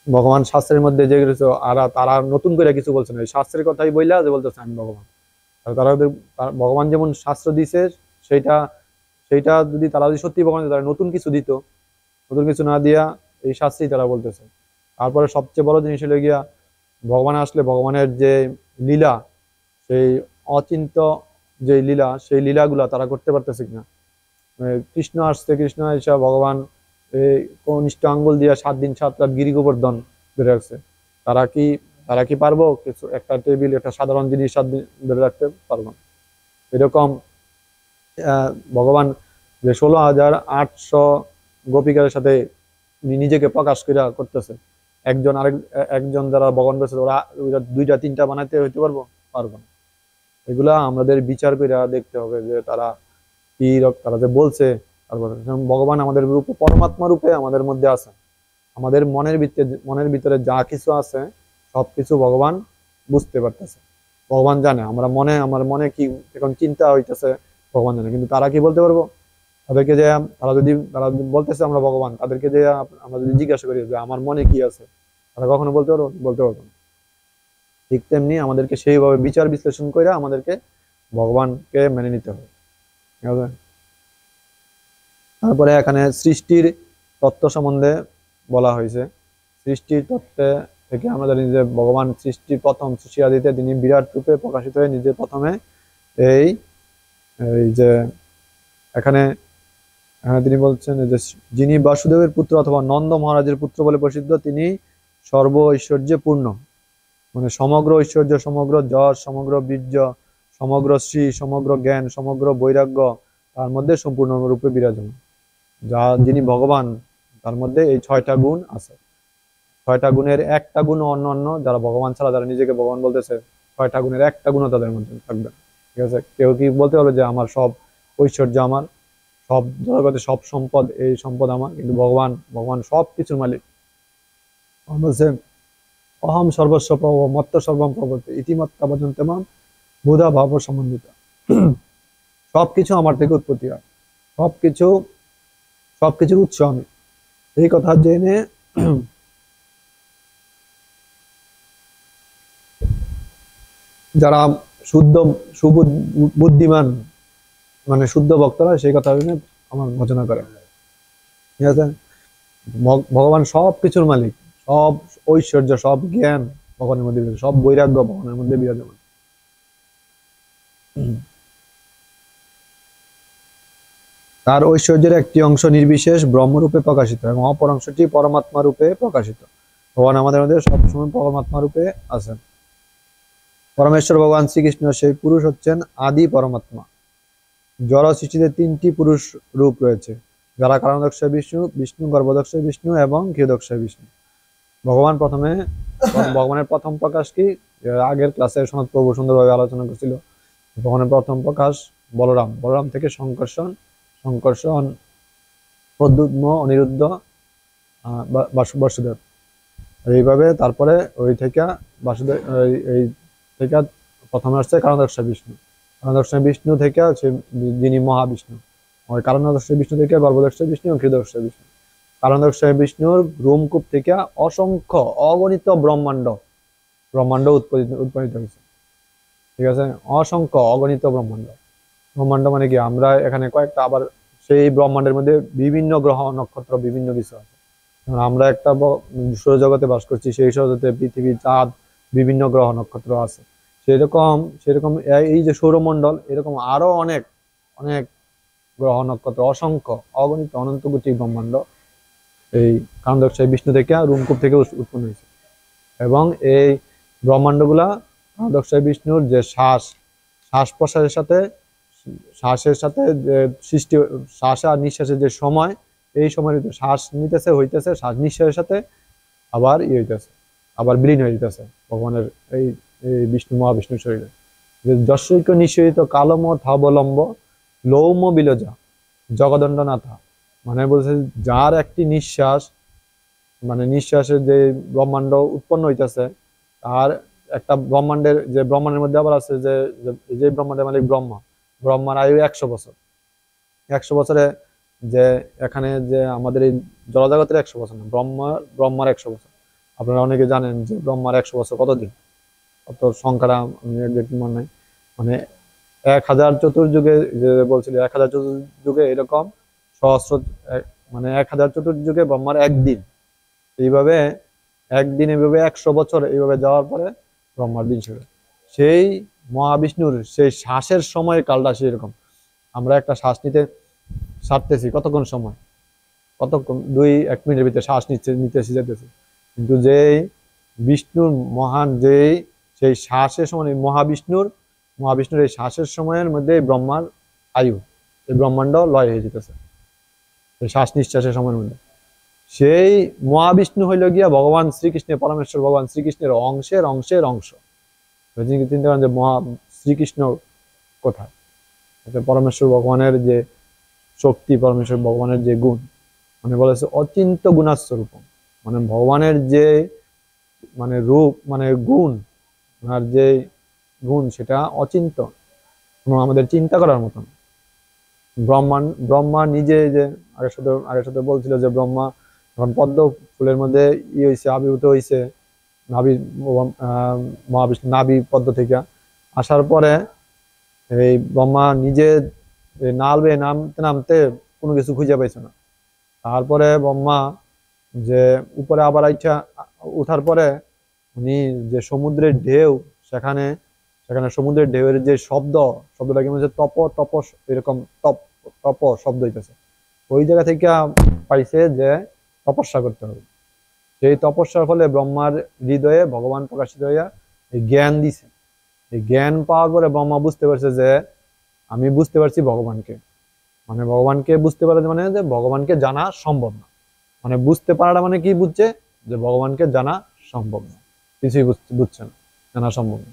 ভগবান শাস্ত্রের মধ্যে যে কিছু, আর তারা নতুন করে কিছু বলছে না, এই শাস্ত্রের কথাই বইলা যে বলতেছে আমি ভগবান। আর তারা ভগবান যেমন শাস্ত্র দিছে সেইটা, সেইটা যদি তারা যদি সত্যি ভগবান, তারা নতুন কিছু দিত, নতুন কিছু না দিয়া এই শাস্ত্রেই তারা বলতেছে। তারপরে সবচেয়ে বড় জিনিস হলো গিয়া ভগবান আসলে ভগবানের যে লীলা, সেই অচিন্ত যে লীলা, সেই লীলাগুলা তারা করতে পারতেছে কিনা। কৃষ্ণ আসছে, কৃষ্ণ এসে ভগবান এই কনিষ্ঠ আঙ্গুল দিয়া 7 দিন 7 রাত গিরি গোবর্ধন ধরে রাখছে। তারা কি, তারা কি পারবো কিছু একটা টেবিল, একটা সাধারণ জিনিস 7 দিন ধরে রাখতে পারবো না। এরকম ভগবান যে 16,800 গোপিকার সাথে নিজেকে প্রকাশ করিয়া করতেছে, একজন যারা ভগবান করছে ওরা 2টা 3টা বানাইতে হইতে পারবো? পারবো না। এগুলা আমাদের বিচার করে দেখতে হবে যে তারা কি, তারা যে বলছে। তারপরে ভগবান আমাদের রূপে, পরমাত্মা রূপে আমাদের মধ্যে আছে। আমাদের মনের ভিতরে যা কিছু আছে সবকিছু ভগবান বুঝতে পারতেছে। ভগবান জানে আমার মনে কি এখন চিন্তা হইতেছে, ভগবান জানে। কিন্তু তারা কি বলতে পারবো? তাদেরকে যে তারা যদি বলতেছে আমরা ভগবান, তাদেরকে যে আমরা যদি জিজ্ঞাসা করি যে আমার মনে কি আছে, তারা কখনো বলতে পারবো? বলতে পারবো না। ঠিক তেমনি আমাদেরকে সেইভাবে বিচার বিশ্লেষণ করে আমাদেরকে ভগবানকে মেনে নিতে হবে, ঠিক আছে। তারপরে এখানে সৃষ্টির তত্ত্ব সম্বন্ধে বলা হয়েছে। সৃষ্টির তত্ত্বে থেকে আমরা জানি যে ভগবান সৃষ্টির প্রথম সৃষ্টি আদিতে তিনি বিরাট রূপে প্রকাশিত হয়ে নিজে প্রথমে এই এই যে এখানে এখানে তিনি বলছেন যে যিনি বাসুদেবের পুত্র অথবা নন্দ মহারাজের পুত্র বলে প্রসিদ্ধ, তিনি সর্ব ঐশ্বর্যে পূর্ণ, মানে সমগ্র ঐশ্বর্য, সমগ্র যশ, সমগ্র বীর্য, সমগ্র শ্রী, সমগ্র জ্ঞান, সমগ্র বৈরাগ্য তার মধ্যে সম্পূর্ণরূপে বিরাজমান। যিনি ভগবান তার মধ্যে এই 6টা গুণ আছে। 6টা গুণের একটা গুণ অন্য অন্য যারা ভগবান ছাড়া যারা নিজেকে ভগবান বলতেছে, 6টা গুণের একটা গুণও তাদের মধ্যে থাকবে না, ঠিক আছে। কেউ কি বলতে পারবে যে আমার সব ঐশ্বর্য, আমার সব জগতে সব সম্পদ, এই সম্পদ আমার? কিন্তু ভগবান সব কিছুর মালিক। বলছে অহম সর্বস্ব প্রভ মত্ত সর্বম প্রবর্তে ইতিমত্তা পর্যন্ত বুধা ভাব সম্বন্ধিত। সবকিছু আমার থেকে উৎপত্তি হয়, সবকিছুর উৎস আমি। এই কথা জেনে যারা শুদ্ধ বুদ্ধিমান মানে শুদ্ধ ভক্তরা সেই কথা জেনে আমার ভজনা করে। ঠিক আছে, ভগবান সব কিছুর মালিক, সব ঐশ্বর্য, সব জ্ঞান ভগবানের মধ্যে বিরাজমান, সব বৈরাগ্য ভগবানের মধ্যে বিরাজমান। তার ঐশ্বর্যের একটি অংশ নির্বিশেষ ব্রহ্মরূপে প্রকাশিত এবং অপর অংশটি পরমাত্মা রূপে প্রকাশিত। ভগবান আমাদের মধ্যে সবসময় পরমাত্মা রূপে আছেন। পরমেশ্বর ভগবান শ্রীকৃষ্ণ সেই পুরুষ হচ্ছেন আদি পরমাত্মা। জড় সৃষ্টিতে তিনটি পুরুষ রূপ রয়েছে, যারা কারণদক্ষায় বিষ্ণু, বিষ্ণু গর্ভদক্ষায় বিষ্ণু এবং ক্ষীরদক্ষায় বিষ্ণু। ভগবানের প্রথম প্রকাশ কি, আগের ক্লাসে সনাত প্রভু সুন্দরভাবে আলোচনা করছিল। ভগবানের প্রথম প্রকাশ বলরাম, বলরাম থেকে সংকর্ষণ, সংকর্ষণ প্রদ্যুম্ন, অনিরুদ্ধ, বাসুদেব। এইভাবে তারপরে ওই থেকে বাসুদেব, এই থেকে প্রথমে আসছে কারণদক্ষায় বিষ্ণু। কারণদক্ষায় বিষ্ণু থেকে যিনি মহাবিষ্ণু, ওই কারণদক্ষায় বিষ্ণু থেকে গর্ভদক্ষায় বিষ্ণু এবং ক্ষীরদক্ষায় বিষ্ণু। কারণদক্ষায় বিষ্ণুর রোমকূপ থেকে অসংখ্য অগণিত ব্রহ্মাণ্ড ব্রহ্মাণ্ড উৎপাদিত হয়েছে। ঠিক আছে, অসংখ্য অগণিত ব্রহ্মাণ্ড। ব্রহ্মাণ্ড মানে কি, আমরা এখানে কয়েকটা, আবার সেই ব্রহ্মাণ্ডের মধ্যে বিভিন্ন গ্রহ নক্ষত্র বিভিন্ন কিছু আছে। আমরা একটা সৌরজগতে বাস করছি, সেই সৌরজগতে পৃথিবী, চাঁদ, বিভিন্ন গ্রহ নক্ষত্র আছে। সেরকম এই যে সৌরমণ্ডল, এরকম আরো অনেক অনেক গ্রহ নক্ষত্র, অসংখ্য অগণিত অনন্ত কোটি ব্রহ্মাণ্ড এই কারণদক্ষায় বিষ্ণু থেকে রোমকূপ থেকে উৎপন্ন হয়েছে। এবং এই ব্রহ্মাণ্ডগুলা কারণদক্ষায় বিষ্ণুর যে শ্বাস প্রশ্বাসের সাথে, শ্বাসের সাথে যে সৃষ্টি, শ্বাস আর নিঃশ্বাসের যে সময়, এই সময়ের শ্বাস নিতেছে হইতেছে, শ্বাস নিঃশ্বাসের সাথে আবার হইতেছে, আবার বিলীন হয়ে যেতেছে ভগবানের এই বিষ্ণু মহাবিষ্ণুর শরীরে। যশৈক নিঃসরিত কালম থাবলম্ব লৌম বিলজা জগদণ্ডনাথা, মানে বলছে যার একটি নিঃশ্বাস, মানে নিঃশ্বাসের যে ব্রহ্মাণ্ড উৎপন্ন হইতেছে, আর একটা ব্রহ্মাণ্ডের মধ্যে আবার আছে যে ব্রহ্মাণ্ডের মালিক ব্রহ্মা, ব্রহ্মার আয়ু 100 বছর। 100 বছরে যে এখানে যে আমাদের এই জড়জগতের 100 বছর না, ব্রহ্মার 100 বছর। আপনারা অনেকে জানেন যে ব্রহ্মার 100 বছর কতদিন, কত সংখ্যাটা আমি একদম মনে নাই। মানে 1000 চতুর্যুগে, যে বলছিল 1000 চতুর্যুগে এরকম সহস্র, মানে 1000 চতুর্যুগে ব্রহ্মার একদিন। এইভাবে একদিন, এইভাবে 100 বছর এইভাবে যাওয়ার পরে ব্রহ্মার দিন ছিল। সেই মহাবিষ্ণুর সেই শ্বাসের সময় কালটা সেরকম। আমরা একটা শ্বাস নিতে ছাড়তেছি কতক্ষণ সময়, কতক্ষণ, 2-1 মিনিটের ভিতরে শ্বাস নিতেছি যেতেছি। কিন্তু যেই বিষ্ণুর মহান সেই শ্বাসের সময়, মহাবিষ্ণুর এই শ্বাসের সময়ের মধ্যে ব্রহ্মার আয়ু, এই ব্রহ্মাণ্ড লয় হয়ে যেতেছে এই শ্বাস নিঃশ্বাসের সময়ের মধ্যে। সেই মহাবিষ্ণু হইল গিয়া ভগবান শ্রীকৃষ্ণের, পরমেশ্বর ভগবান শ্রীকৃষ্ণের অংশের অংশের অংশ। চিন্তা করেন যে শ্রীকৃষ্ণ কোথায়, পরমেশ্বর ভগবানের যে শক্তি, পরমেশ্বর ভগবানের যে গুণ, মানে বলেছে অচিন্ত গুণাস্বরূপ, মানে ভগবানের যে মানে রূপ, মানে গুণ, আর যে গুণ সেটা অচিন্ত, আমাদের চিন্তা করার মতন। ব্রহ্মা নিজে যে আগের সাথে বলছিল যে ব্রহ্মা যখন পদ্ম ফুলের মধ্যে হয়েছে, আবির্ভূত হয়েছে মহাবিষ্ণু নাভি পদ্ম থেকে আসার পরে, এই ব্রহ্মা নিজে নামতে নামতে কোনো কিছু খুঁজে পাইছে না। তারপরে ব্রহ্মা যে উপরে আবার উঠার পরে উনি যে সমুদ্রের ঢেউ, সেখানে সমুদ্রের ঢেউয়ের যে শব্দটা কি হচ্ছে, তপ তপ, এরকম তপ তপ শব্দ হইতেছে। ওই জায়গা থেকে পাইছে যে তপস্যা করতে হবে। সেই তপস্যার ফলে ব্রহ্মার হৃদয়ে ভগবান প্রকাশিত হইয়া এই জ্ঞান দিছে। এই জ্ঞান পাওয়ার পরে ব্রহ্মা বুঝতে পারছে যে আমি বুঝতে পারছি ভগবানকে, মানে ভগবানকে বুঝতে পারা মানে যে ভগবানকে জানা সম্ভব না। মানে বুঝতে পারাটা মানে কি বুঝছে, যে ভগবানকে জানা সম্ভব না, কিছুই বুঝছে না, জানা সম্ভব না।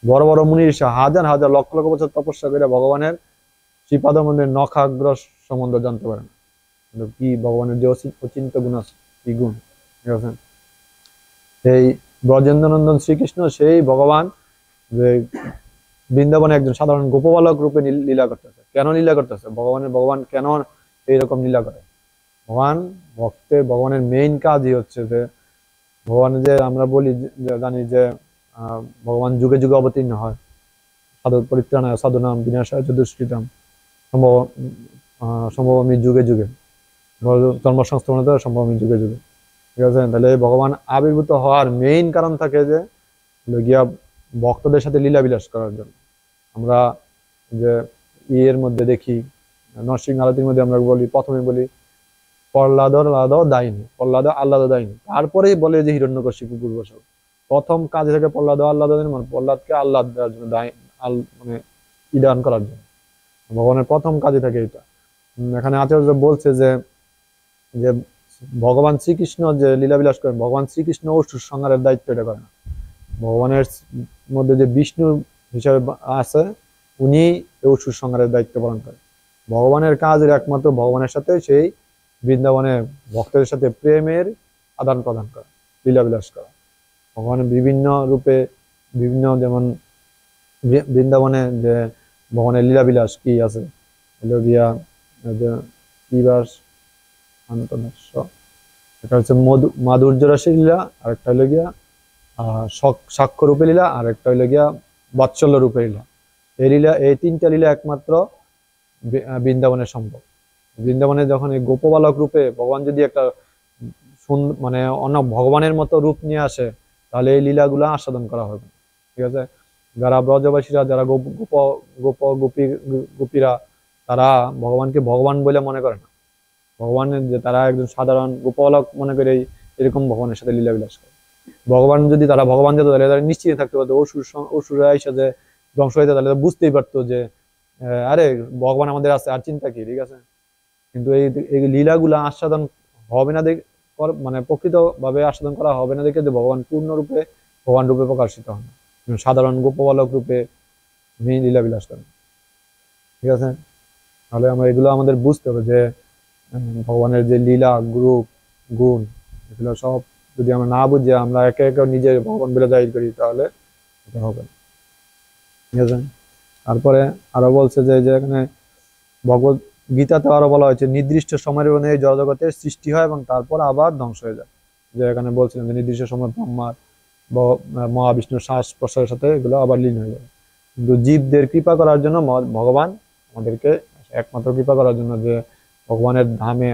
বড় বড় মুনি হাজার হাজার লক্ষ লক্ষ বছর তপস্যা করে ভগবানের শ্রীপাদ মন্দির নখাগ্র সম্বন্ধ জানতে পারে না, কিন্তু কি ভগবানের যে অচিন্ত গুণ আছে, কি গুণ। ঠিক আছে, সেই ব্রজেন্দ্রনন্দন শ্রীকৃষ্ণ সেই ভগবান যে বৃন্দাবনে একজন সাধারণ গোপবালক রূপে লীলা করতেছে। কেন লীলা করতেছে, ভগবান কেন এইরকম লীলা করে, ভগবানের মেইন কাজই হচ্ছে যে ভগবানের যে আমরা বলি জানি যে ভগবান যুগে যুগে অবতীর্ণ হয়, সাধু পরিত্রাণায় সাধুনাম বিনাশায় চ দুষ্কৃতাম সম্ভব সম্ভবমি যুগে যুগে, জন্ম সংস্থাপন সম্ভবমি যুগে যুগে। ঠিক আছে, তাহলে ভগবান আবির্ভূত হওয়ার মেইন কারণ থাকে যে হলো গিয়া ভক্তদের সাথে লীলা বিলাস করার জন্য। আমরা যে ইয়ের মধ্যে দেখি নরসিংহ আরতির মধ্যে আমরা বলি, প্রথমে বলি প্রহ্লাদ দায়নি, প্রহ্লাদ আহ্লাদ দায়নি, তারপরেই বলে যে হিরণ্যকশিপু পূর্বশাল। প্রথম কাজ থাকে প্রহ্লাদ আহ্লাদ দায়নি, মানে প্রহ্লাদকে আহ্লাদ দেওয়ার জন্য, মানে ইদান করার জন্য। ভগবানের প্রথম কাজই থাকে এটা। এখানে আচার্য বলছে যে যে ভগবান শ্রীকৃষ্ণ যে লীলাবিলাস করেন, ভগবান শ্রীকৃষ্ণ অসুর সংহারের দায়িত্ব এটা করেন। ভগবানের মধ্যে যে বিষ্ণু হিসাবে আছে, উনি অসুর সংহারের দায়িত্ব পালন করেন। ভগবানের কাজ একমাত্র ভগবানের সাথে সেই বৃন্দাবনে ভক্তদের সাথে প্রেমের আদান প্রদান করা, লীলাবিলাস করা। ভগবানের বিভিন্ন রূপে বিভিন্ন, যেমন বৃন্দাবনে যে ভগবানের লীলাবিলাস কি আছে, হলো গিয়া বিবাস আন্তনস্য, এটা হচ্ছে মাধুর্য রসের লীলা, আর একটা হলো গিয়া সাক্ষ্য রূপে লীলা, আর একটা হলো গিয়া বাৎসল্য রূপে লীলা। এই লীলা, এই তিনটা লীলা একমাত্র বৃন্দাবনের সম্ভব। বৃন্দাবনে যখন এই গোপবালক রূপে ভগবান যদি একটা মানে অন্য ভগবানের মতো রূপ নিয়ে আসে, তাহলে এই লীলাগুলা আস্বাদন করা হবে। ঠিক আছে, যারা ব্রজবাসীরা, যারা গোপীরা, তারা ভগবানকে ভগবান বলে মনে করে না। ভগবানের যে তারা একজন সাধারণ গোপবালক মনে করে এরকম ভগবানের সাথে লীলাবিলাস করে। ভগবান যদি তারা ভগবান যেত, তাহলে তারা নিশ্চিত থাকতে পারতো অসুরা এসে ধ্বংস হইতে, তাহলে বুঝতেই পারতো যে আরে ভগবান আমাদের আছে, আর চিন্তা কি। ঠিক আছে, কিন্তু এই লীলাগুলা আস্বাদন হবে না দেখে, মানে প্রকৃত ভাবে আস্বাদন করা হবে না দেখে যে ভগবান পূর্ণরূপে ভগবান রূপে প্রকাশিত হন, সাধারণ গোপবালক রূপে লীলা বিলাস করেন। ঠিক আছে, তাহলে আমরা এগুলো আমাদের বুঝতে হবে যে ভগবানের যে লীলা রূপ গুণ, এগুলো সব যদি আমরা না বুঝে আমরা একে একে নিজের ভগবান বলে জাহির করি, তাহলে এটা হবে না। ঠিক আছে, তারপরে আরো বলছে যে এখানে ভগবত গীতাতে আরো বলা হয়েছে নির্দিষ্ট সময়ের অনুযায়ী জড়জগতের সৃষ্টি হয় এবং তারপর আবার ধ্বংস হয়ে যায়। যে এখানে বলছিলেন যে নির্দিষ্ট সময় ব্রহ্মার মহাবিষ্ণুর শ্বাস প্রশ্বাসের সাথে এগুলো আবার লীন হয়ে যাবে। কিন্তু জীবদের কৃপা করার জন্য ভগবান আমাদেরকে একমাত্র কৃপা করার জন্য, যে ভগবানের ধামে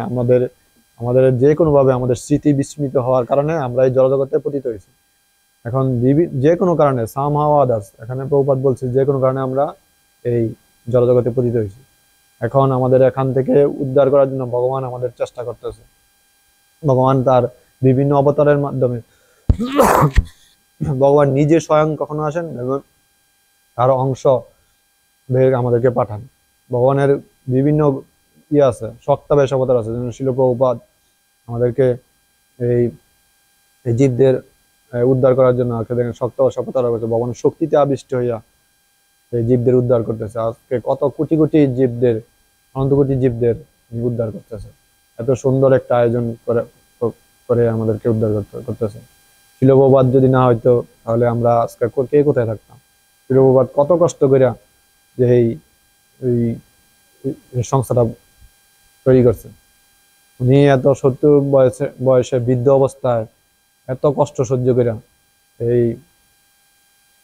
আমাদের যে কোনো ভাবে আমাদের স্মৃতি বিস্মৃত হওয়ার কারণে আমরা এই জড়জগতে পতিত হয়েছি। এখন যে কোনো কারণে সামহাও আদার্স, এখানে প্রভুপাদ বলছে যে কোনো কারণে আমরা এই জড়জগতে পতিত হয়েছি। এখন আমাদের এখান থেকে উদ্ধার করার জন্য ভগবান আমাদের চেষ্টা করতেছে। ভগবান তার বিভিন্ন অবতারের মাধ্যমে, ভগবান নিজে স্বয়ং কখনো আসেন এবং তার অংশ আমাদেরকে পাঠান। ভগবানের বিভিন্ন আছে, সত্তাবেশ অবতার আছে, যেমন শিল প্রভুপাদ আমাদেরকে এই জীবদের উদ্ধার করার জন্য সত্তাবেশ অবতার হয়েছে। ভগবানের শক্তিতে আবিষ্ট হইয়া এই জীবদের উদ্ধার করতেছে। আজকে কত কোটি কোটি জীবদের, অনন্ত কোটি জীবদের উদ্ধার করতেছে। এত সুন্দর একটা আয়োজন করে আমাদেরকে উদ্ধার করতেছে। শিল প্রভুপাদ যদি না হইতো, তাহলে আমরা আজকে কে কোথায় থাকতাম। শিল প্রভুপাদ কত কষ্ট করিয়া যে এই সংস্থাটা তৈরি করছে। উনি এত 70 বয়সে বৃদ্ধ অবস্থায় এত কষ্ট সহ্য করিয়া এই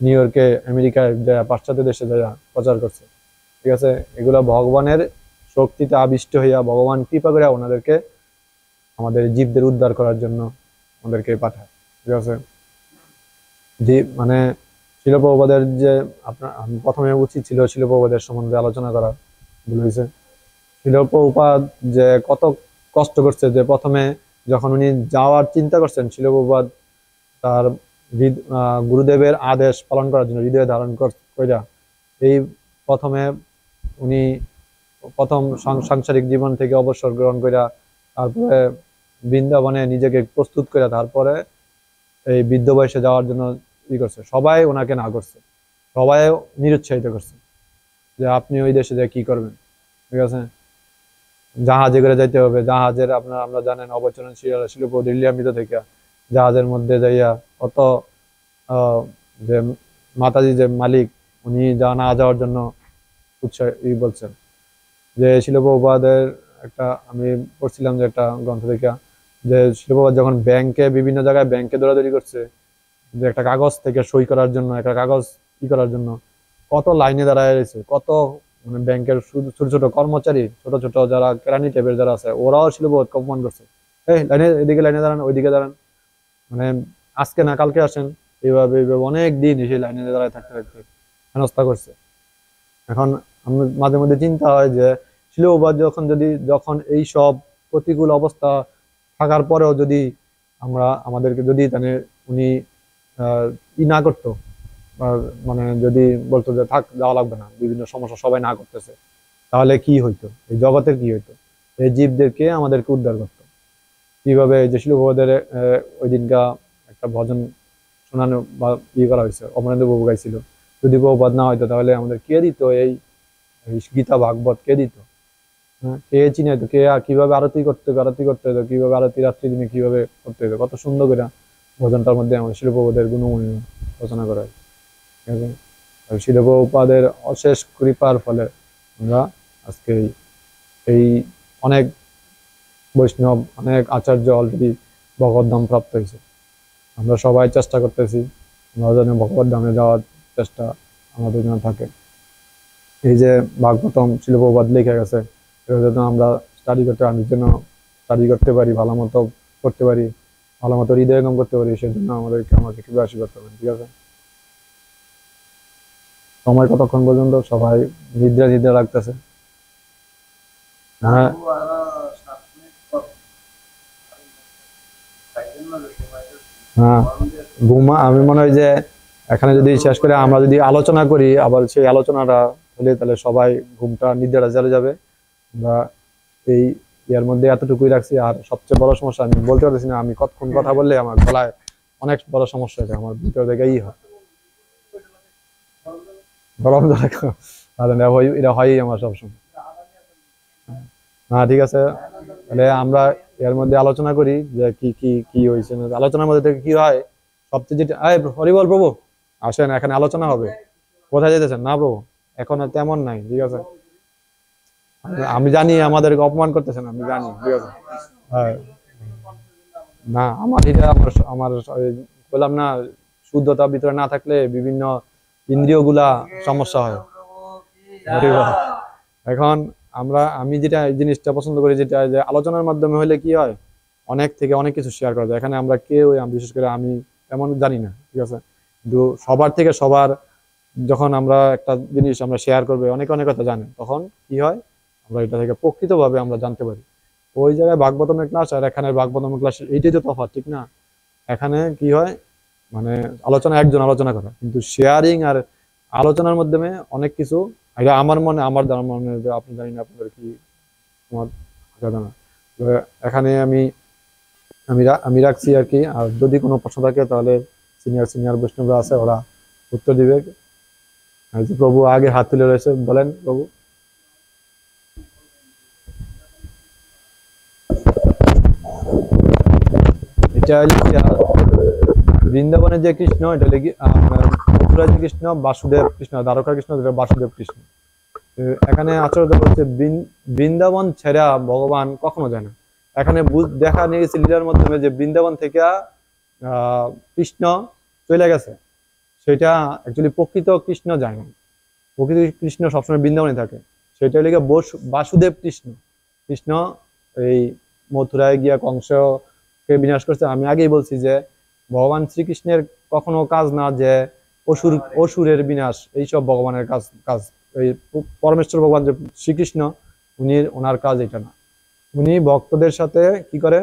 নিউ ইয়র্কে, আমেরিকায় যায়, পাশ্চাত্য দেশে যায় প্রচার করছে। ঠিক আছে, এগুলো ভগবানের শক্তিতে আবিষ্ট হইয়া ভগবান কৃপা করে ওনাদেরকে আমাদের জীবদের উদ্ধার করার জন্য আমাদেরকে পাঠায়। ঠিক আছে, যে মানে শিল প্রভুপাদের যে আপনার প্রথমে উচিত ছিল শিল প্রভুপাদের সম্বন্ধে আলোচনা করা, ভুল হয়েছে। শিল প্রভুপাদ যে কত কষ্ট করছে, যে প্রথমে যখন উনি যাওয়ার চিন্তা করছেন, শিল প্রভুপাদ তার গুরুদেবের আদেশ পালন করার জন্য হৃদয়ে ধারণ কইরা এই প্রথমে উনি প্রথম সাংসারিক জীবন থেকে অবসর গ্রহণ কইরা তারপরে বৃন্দাবনে নিজেকে প্রস্তুত করে তারপরে এই বৃদ্ধ বয়সে যাওয়ার জন্য ই করছে। সবাই ওনাকে না করছে, সবাই নিরুৎসাহিত করছে যে আপনি ওই দেশে যে কি করবেন। ঠিক আছে, জাহাজে করে যাইতে হবে। জাহাজের আমরা জানেন অবচরণ শিল্প দিল্লিয়ামিত থেকে জাহাজের মধ্যে যাইয়া কত যে মাতাজি যে মালিক, উনি না যাওয়ার জন্য উৎসাহ বলছেন যে শিল প্রভুপাদের একটা আমি পড়ছিলাম যে একটা গ্রন্থ থেকে, যে শিল প্রভুপাদ যখন বিভিন্ন জায়গায় ব্যাংকে দৌড়াদৌড়ি করছে, যে একটা কাগজ থেকে সই করার জন্য, একটা কাগজ ই করার জন্য কত লাইনে দাঁড়ায় রয়েছে, কত মানে ব্যাংকের ছোট ছোট কর্মচারী, ছোট ছোট যারা কেরানি টাইপের যারা আছে, ওরাও ছিল বহুত অপমান করছে, এই লাইনে, এদিকে লাইনে দাঁড়ান, ওইদিকে দাঁড়ান, মানে আজকে না কালকে আসেন, এইভাবে এইভাবে অনেক দিন সেই লাইনে দাঁড়ায় থাকতে থাকতে হেনস্থা করছে। এখন আমি মাঝে মধ্যে চিন্তা হয় যে শিলৌবাদ যখন এই সব প্রতিকূল অবস্থা থাকার পরেও যদি আমাদেরকে যদি মানে উনি ই না করতো, আর মানে যদি বলতো যে থাক, যাওয়া লাগবে না, বিভিন্ন সমস্যা সবাই না করতেছে, তাহলে কি হইতো, এই জগতের কি হইতো, এই জীবদেরকে আমাদেরকে উদ্ধার করতো কিভাবে? এই যে শিলৌবাদের ওই দিনকা একটা ভজন শোনানো বা করা হয়েছে, অমরেন্দ্র বাবু গাইছিল, যদি প্রভুপাদ না হয়তো তাহলে আমাদের কে দিত এই গীতা ভাগবত, কে দিত? হ্যাঁ, কে চিনাইতো, কে কিভাবে আরতি করতে হবে, হতো কিভাবে, আরতি রাত্রি দিনে কিভাবে করতে হতো, কত সুন্দর করে ভজনটার মধ্যে আমাদের শিল প্রভুপাদের গুণমহিমা রচনা করা হয়। ঠিক আছে, শিল প্রভুপাদের অশেষ কৃপার ফলে আমরা আজকে এই অনেক বৈষ্ণব, অনেক আচার্য অলরেডি ভগবত ধাম প্রাপ্ত হয়েছে। আমরা সবাই চেষ্টা করতেছি আমরা যেন ভগবত ধামে যাওয়ার চেষ্টা আমাদের জন্য থাকে। এই যে ভাগবতম শিল প্রভুপাদ লিখে গেছে, এটা যেন আমরা স্টাডি করতে, আমি যেন স্টাডি করতে পারি, ভালো মতো করতে পারি, ভালো মতো হৃদয়ঙ্গম করতে পারি, সেজন্য আমাকে খুবই আশীর্বাদ করবেন। ঠিক আছে, সময় কতক্ষণ পর্যন্ত? সবাই নিদ্রা নিদ্রা লাগতেছে। হ্যাঁ, হ্যাঁ, ঘুমা, আমি মনে হয় যে এখানে যদি শেষ করে আমরা যদি আলোচনা করি আবার সেই আলোচনাটা হলে, তাহলে সবাই ঘুমটা নিদ্রাটা চলে যাবে। আমরা এই ইয়ার মধ্যে এতটুকুই রাখছি। আর সবচেয়ে বড় সমস্যা, আমি বলতে পারতেছি না, আমি কতক্ষণ কথা বললে আমার গলায় অনেক বড় সমস্যা, এটা আমার ভিতর থেকে হয়, গরম জল এটা হয়ই আমার সবসময়। হ্যাঁ, ঠিক আছে, তাহলে আমরা এর মধ্যে আলোচনা করি যে কি কি কি হয়েছে। আলোচনার মধ্যে থেকে কি হয় সবচেয়ে যেটা, হরিবল প্রভু আসেন, এখানে আলোচনা হবে। কোথায় যেতেছেন? না প্রভু, এখন আর তেমন নাই। ঠিক আছে, আমি জানি আমাদেরকে অপমান করতেছেন, আমি জানি। ঠিক আছে, হ্যাঁ, না আমার এটা আমার আমার বললাম না, শুদ্ধতা ভিতরে না থাকলে বিভিন্ন ইন্দ্রিয় গুলা সমস্যা হয়। এখন আমি যেটা এই জিনিসটা পছন্দ করি, যেটা যে আলোচনার মাধ্যমে হলে কি হয়, অনেক থেকে অনেক কিছু শেয়ার করা যায়। এখানে আমরা কেউ, বিশেষ করে আমি তেমন জানি না। ঠিক আছে, কিন্তু সবার থেকে সবার যখন আমরা একটা জিনিস আমরা শেয়ার করবে, অনেকে অনেক কথা জানে, তখন কি হয়, আমরা এটা থেকে প্রকৃতভাবে আমরা জানতে পারি। ওই জায়গায় ভাগবতমের ক্লাস আর এখানে ভাগবতমের ক্লাস, এইটাই তো তফাৎ, ঠিক না? এখানে কি হয়, মানে আলোচনা একজন আলোচনা করা, কিন্তু শেয়ারিং আর আলোচনার মাধ্যমে অনেক কিছু, এটা আমার মনে, আমার ধারণা, আপনি জানি না আপনাদের কি, আমার জানা। তো এখানে আমি আমি আমি রাখছি আর কি। আর যদি কোনো প্রশ্ন থাকে তাহলে সিনিয়র সিনিয়র বৈষ্ণবরা আছে, ওরা উত্তর দিবে। আর যে প্রভু আগে হাত তুলে রয়েছে, বলেন প্রভু। এটা বৃন্দাবনের যে কৃষ্ণ, এটা মথুরার যে কৃষ্ণ বাসুদেব কৃষ্ণ, দ্বারকার কৃষ্ণ যেটা বাসুদেব কৃষ্ণ। এখানে আচার্য বলছে বৃন্দাবন ছেড়া ভগবান কখনো যায় না। এখানে দেখা নিয়ে গেছে লীলার মাধ্যমে যে বৃন্দাবন থেকে কৃষ্ণ চলে গেছে, সেটা অ্যাকচুয়ালি প্রকৃত কৃষ্ণ যায় না। প্রকৃত কৃষ্ণ সবসময় বৃন্দাবনে থাকে। সেটা লেগে বাসুদেব কৃষ্ণ। কৃষ্ণ এই মথুরায় গিয়া কংসকে বিনাশ করছে। আমি আগেই বলছি যে ভগবান শ্রীকৃষ্ণের কখনো কাজ না যে অসুরের বিনাশ, এইসব ভগবানের কাজ। এই পরমেশ্বর ভগবান যে শ্রীকৃষ্ণ, ওনার কাজ এটা না। উনি ভক্তদের সাথে কি করে,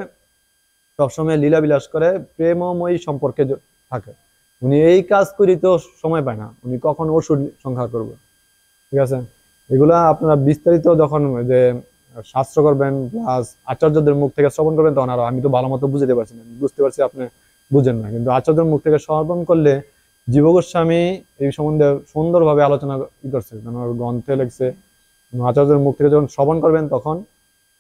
সবসময় লীলা বিলাস করে, প্রেমময়ী সম্পর্কে থাকে। উনি এই কাজ করি তো সময় পায় না, উনি কখন অসুর সংহার করবে। ঠিক আছে, এগুলা আপনারা বিস্তারিত যখন যে শাস্ত্র করবেন প্লাস আচার্যদের মুখ থেকে শ্রবণ করবেন, তখন আরো আমি তো ভালো মতো বুঝতে পারছি না, বুঝতে পারছি আপনি বুঝেন না, কিন্তু আচার্যের মুখ থেকে শ্রবণ করলে, জীব গোস্বামী এই সম্বন্ধে সুন্দরভাবে আলোচনা করছে, গ্রন্থে লিখছে। আচার্যের মুখ থেকে যখন শ্রবণ করবেন তখন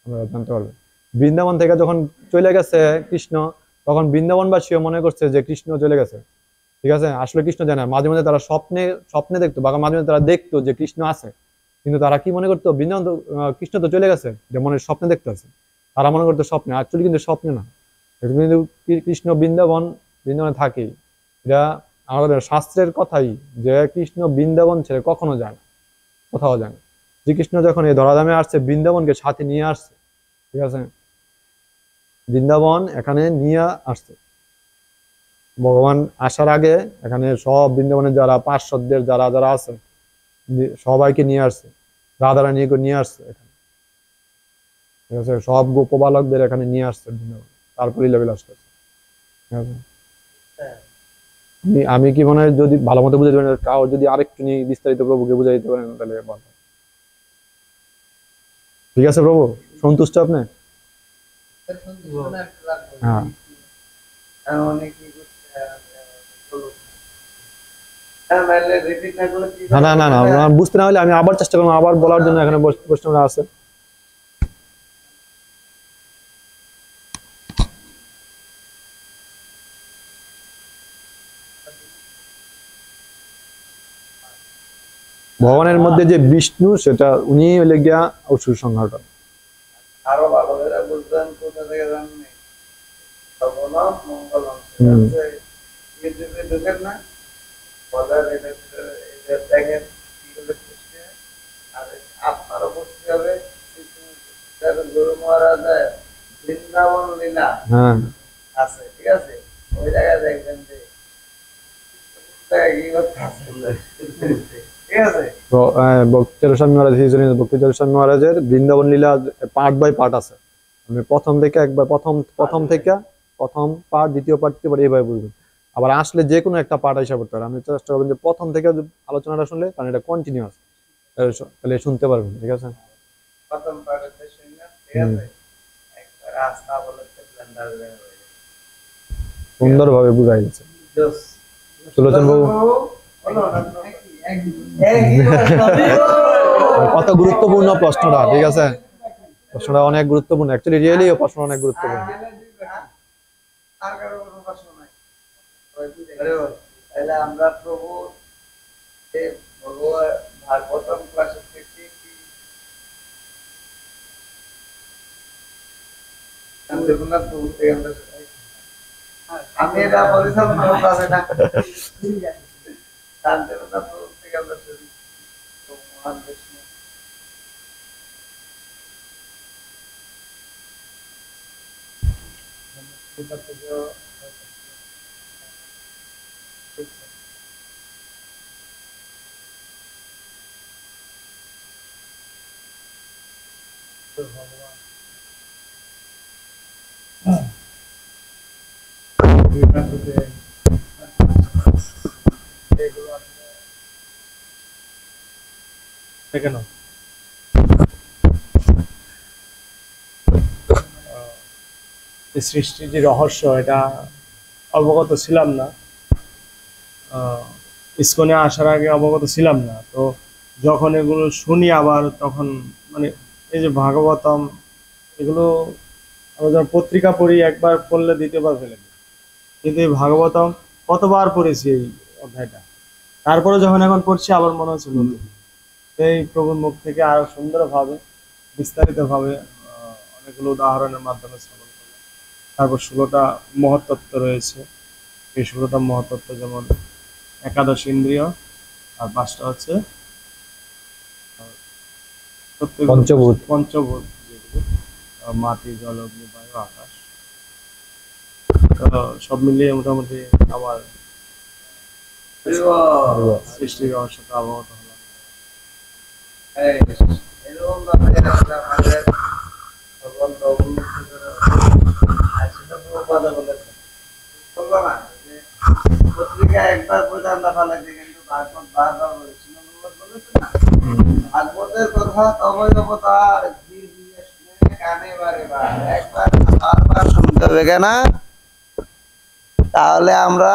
আমরা জানতে পারবেন। বৃন্দাবন থেকে যখন চলে গেছে কৃষ্ণ, তখন বৃন্দাবনবাসীও মনে করছে যে কৃষ্ণ চলে গেছে। ঠিক আছে, আসলে কৃষ্ণ জানে না। মাঝে মাঝে তারা স্বপ্নে দেখতো, বা মাঝে মাঝে তারা দেখতো যে কৃষ্ণ আছে, কিন্তু তারা কি মনে করতো বৃন্দাবন তো কৃষ্ণ তো চলে গেছে, যে মনে স্বপ্নে দেখতে আছে, তারা মনে করতো স্বপ্নে, অ্যাকচুয়ালি কিন্তু স্বপ্নে না, কিন্তু কৃষ্ণ বৃন্দাবনে থাকে। এটা আমাদের শাস্ত্রের কথাই, যে কৃষ্ণ বৃন্দাবন ছেড়ে কখনো যায় না, কোথাও যায় না। শ্রীকৃষ্ণ যখন এই ধরাধামে আসছে, বৃন্দাবনকে সাথে নিয়ে আসছে, ঠিক আছে, বৃন্দাবন এখানে নিয়ে আসছে। ভগবান আসার আগে এখানে সব বৃন্দাবনের যারা পার্শ্বদের যারা যারা আছে সবাইকে নিয়ে আসছে, রাধারানীকে নিয়ে আসছে এখানে, ঠিক আছে, সব গোপবালকদের এখানে নিয়ে আসছে বৃন্দাবন, তারপর লীলাবিলাস করছে, ঠিক আছে। আমি কি মনে হয় যদি ভালো মতো বুঝাতে পারেন, কাউ যদি আরেকটু নিয়ে বিস্তারিত প্রভুকে বুঝাই দিতে পারেন তাহলে ভালো হয়। ঠিক আছে প্রভু, সন্তুষ্ট আপনি? হ্যাঁ, না না না না, আপনার বুঝতে না হলে আমি আবার চেষ্টা করবো, আবার বলার জন্য এখানে প্রশ্নটা আছে। ভগবানের মধ্যে যে বিষ্ণু, সেটা উনি হলে গিয়া অসুর সংহারটা। আরো ভালো করে বুঝবেন, কোথা থেকে জানেন, সর্বনাম মঙ্গলম। ইউটিউবে ঢুকেন না, বলার এটা দেখেন কিভাবে করছে, আর আপনারও বুঝতে হবে গুরু মহারাজের বৃন্দাবন লীলা হ্যাঁ আছে, ঠিক আছে, ওই জায়গায় দেখবেন যে কি করতে আছে, ঠিক আছে। তো ভক্তিচরণ স্বামী মহারাজ, ভক্তিচরণ স্বামী মহারাজের বৃন্দাবন লীলা পার্ট বাই পার্ট আছে। আপনি প্রথম থেকে একবার প্রথম থেকে প্রথম পার্ট, দ্বিতীয় পার্ট, তৃতীয় পার্ট এইভাবে বুঝবেন। আবার আসলে যে কোনো একটা পার্ট হিসাব করতে পারেন, আপনি চেষ্টা করবেন যে প্রথম থেকে আলোচনাটা শুনলে, কারণ এটা কন্টিনিউয়াস, তাহলে শুনতে পারবেন, ঠিক আছে। প্রথম পার্টে শুনলেন, ঠিক আছে, একটা রাস্তা বলেছে ব্লেন্ডার হয়ে যাবে, সুন্দরভাবে বুঝাই গেছে। জোস সুলোচন বাবু, কত গুরুত্বপূর্ণ প্রশ্নটা, ঠিক আছে, প্রশ্নটা অনেক গুরুত্বপূর্ণ, অ্যাকচুয়ালি রিয়েলি প্রশ্ন অনেক গুরুত্বপূর্ণ। তাহলে আমরা প্রভু ভাগবতম ক্লাসে থেকে কি দেখুন প্রভু থেকে আমি এটা বলেছিলাম ক্লাসে না, শান্তিরতা প্রভু থেকে আমরা শুনি মহান বিষ্ণু। কেন সৃষ্টির যে রহস্য, এটা অবগত ছিলাম না, ইসকনে আসার আগে অবগত ছিলাম না। তো যখন এগুলো শুনি আবার, তখন মানে এই যে ভাগবতম, এগুলো আমরা যখন পত্রিকা পড়ি, একবার পড়লে দ্বিতীয়বার ফেলে দিই, কিন্তু এই ভাগবতম কতবার পড়েছি এই অধ্যায়টা, তারপরে যখন এখন পড়ছি আবার মনে হচ্ছে নতুন। এই প্রভুর মুখ থেকে আরো সুন্দরভাবে বিস্তারিতভাবে অনেকগুলো উদাহরণের মাধ্যমে শ্রবণ করলাম। তারপর 16টা মহত্তত্ত্ব রয়েছে, এই 16টা মহত্তত্ত্ব যেমন একাদশ ইন্দ্রিয়, আর 5টা হচ্ছে পঞ্চভূত, যেগুলো মাটি, জল, অগ্নি, বায়ু, আকাশ। তো সব মিলিয়ে মোটামুটি আমার সৃষ্টির রহস্যটা অবগত হলাম। এরকম ভাবে আমাদের ভগবন্ত উন্নতি করে সেটা প্রভুপাদা বলেছেন, বললো না যে পত্রিকা একবার পড়ে আমরা ফালাইছি, কিন্তু ভাগবত বারবার বলেছিল, বলেছে না, ভাগবতের কথা তবই অবতার ধীরে ধীরে শুনে কানে বারে বার, একবার বারবার শুনতে হবে কেনা, তাহলে আমরা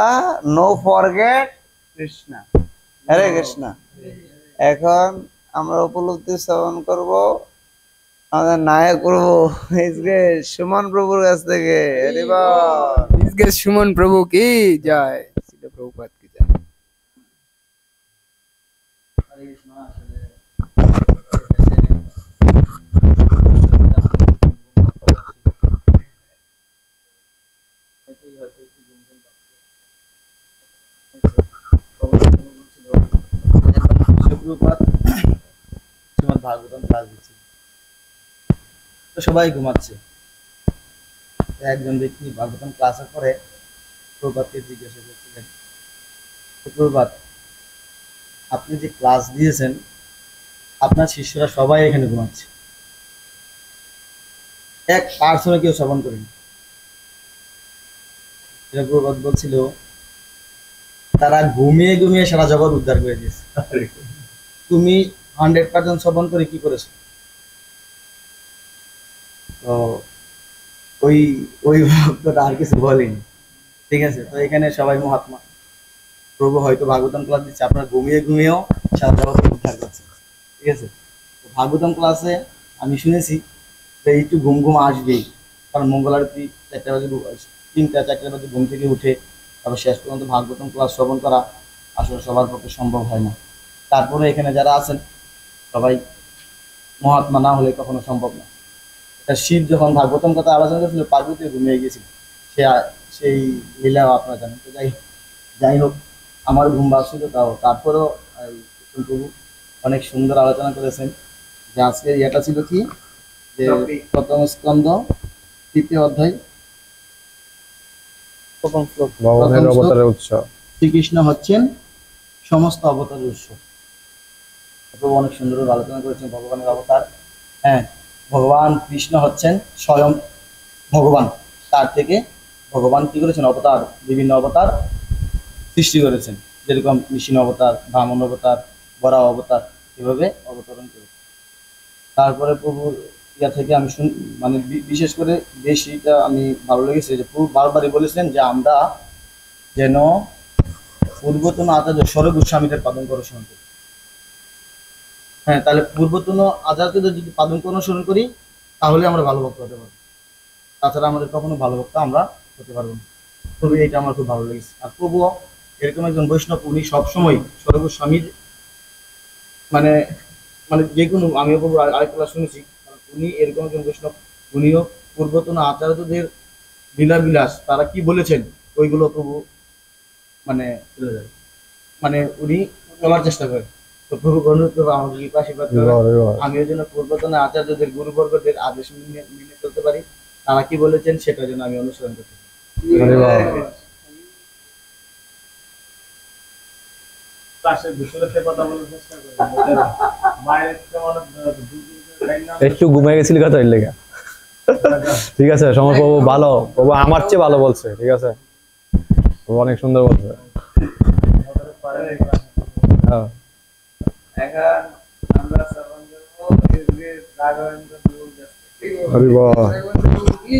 নো ফরগেট কৃষ্ণা, হরে কৃষ্ণা। এখন আমরা উপলব্ধি শ্রবণ করব আমাদের নায়ক প্রভু সুমন প্রভুর কাছ থেকে। সুমন প্রভু কি জয়, শ্রীল প্রভুপাদ কি জয়। প্রভুপাদ শ্রীমদ ভাগবতম ক্লাস দিচ্ছি, তো সবাই ঘুমাচ্ছে। তো একজন ব্যক্তি ভাগবতম ক্লাসের পরে প্রভুপাদকে জিজ্ঞাসা করছিলেন, তো প্রভুপাদ, আপনি যে ক্লাস দিয়েছেন আপনার শিষ্যরা সবাই এখানে ঘুমাচ্ছে, এক পার্সনে কেউ শ্রবণ করেনি। এটা প্রভুপাদ বলছিল তারা ঘুমিয়ে ঘুমিয়ে সারা জগৎ উদ্ধার করে দিয়েছে, তুমি 100% শ্রবণ করে কি করেছো? তো ওই ওই ভক্তটা আর কিছু বলেনি। ঠিক আছে, তো এখানে সবাই মহাত্মা, প্রভু হয়তো ভাগবতম ক্লাস দিচ্ছে, আপনার ঘুমিয়ে ঘুমিয়েও সারা জগৎ উদ্ধার করছে। ঠিক আছে, তো ভাগবতম ক্লাসে আমি শুনেছি যে একটু ঘুম ঘুম আসবেই, কারণ মঙ্গল আরতি 4টা বাজে, 3টা-4টা বাজে ঘুম থেকে উঠে তারপর শেষ পর্যন্ত ভাগবতম ক্লাস শ্রবণ করা আসলে সবার পক্ষে সম্ভব হয় না। তারপরে এখানে যারা আছেন সবাই মহাত্মা না হলে কখনো সম্ভব না। এটা শিব যখন ভাগবতম কথা আলোচনা করেছিল, পার্বতী ঘুমিয়ে গেছিল, সেই লীলাও আপনারা জানেন। তো যাই হোক, আমার ঘুম ভাঙছিল, তারপরেও এই কৃষ্ণ প্রভু অনেক সুন্দর আলোচনা করেছেন। যে আজকের ইয়েটা ছিল কি, যে প্রথম স্কন্ধ 3য় অধ্যায় প্রথম শ্লোক, ভগবানের অবতারের উৎস। শ্রীকৃষ্ণ হচ্ছেন সমস্ত অবতারের উৎস। প্রভু অনেক সুন্দর আলোচনা করেছেন ভগবানের অবতার। হ্যাঁ, ভগবান কৃষ্ণ হচ্ছেন স্বয়ং ভগবান, তার থেকে ভগবান কি করেছেন, অবতার, বিভিন্ন অবতার সৃষ্টি করেছেন, যেরকম নৃসিংহ অবতার, বামন অবতার, বরাহ অবতার, এভাবে অবতরণ করেছেন। তারপরে প্রভুর ইয়া থেকে আমি মানে বিশেষ করে বেশিটা আমি ভালো লেগেছে যে প্রভু বারবারই বলেছেন যে আমরা যেন পূর্বতন আচার্য স্বরূপ গোস্বামীদের পাদন অনুসরণ করি। হ্যাঁ, তাহলে পূর্বতন আচার্যদের যদি পাদন অনুসরণ করি তাহলে আমরা ভালো ভক্ত হতে পারবো, তাছাড়া আমাদের কখনো ভালো ভক্ত আমরা হতে পারবো না। প্রভু এইটা আমার খুব ভালো লেগেছে। আর প্রভু এরকম একজন বৈষ্ণব, উনি সবসময় স্বরূপ গোস্বামীর মানে মানে যে কোনো, আমিও প্রভু আরেকটা ক্লাস শুনেছি, উনি এরকম একজন বৈষ্ণব, উনিও পূর্বতন আচার্যদের লীলাবিলাস তারা কি বলেছেন ওইগুলো প্রভু মানে মানে উনি চলার চেষ্টা করেন। তো প্রভু অনুরোধ করবো আমাকে কি আশীর্বাদ করবেন, আমিও যেন পূর্বতন আচার্যদের গুরুবর্গদের আদেশ মেনে চলতে পারি, তারা কি বলেছেন সেটা যেন আমি অনুসরণ করতে পারি। ক্লাসের বিষয়তে কথা বলার চেষ্টা করি, বাইরে একটু ঘুমিয়ে গেছিল কথা এর লেগে। ঠিক আছে, সময় প্রভু ভালো, প্রভু আমার চেয়ে ভালো বলছে। ঠিক আছে, প্রভু অনেক সুন্দর বলছে। হ্যাঁ, এখন আমরা শ্রবণ করবো রাঘবেন্দ্র গুরুর কাছ থেকে। হরি বল। রাঘবেন্দ্র গুরু কি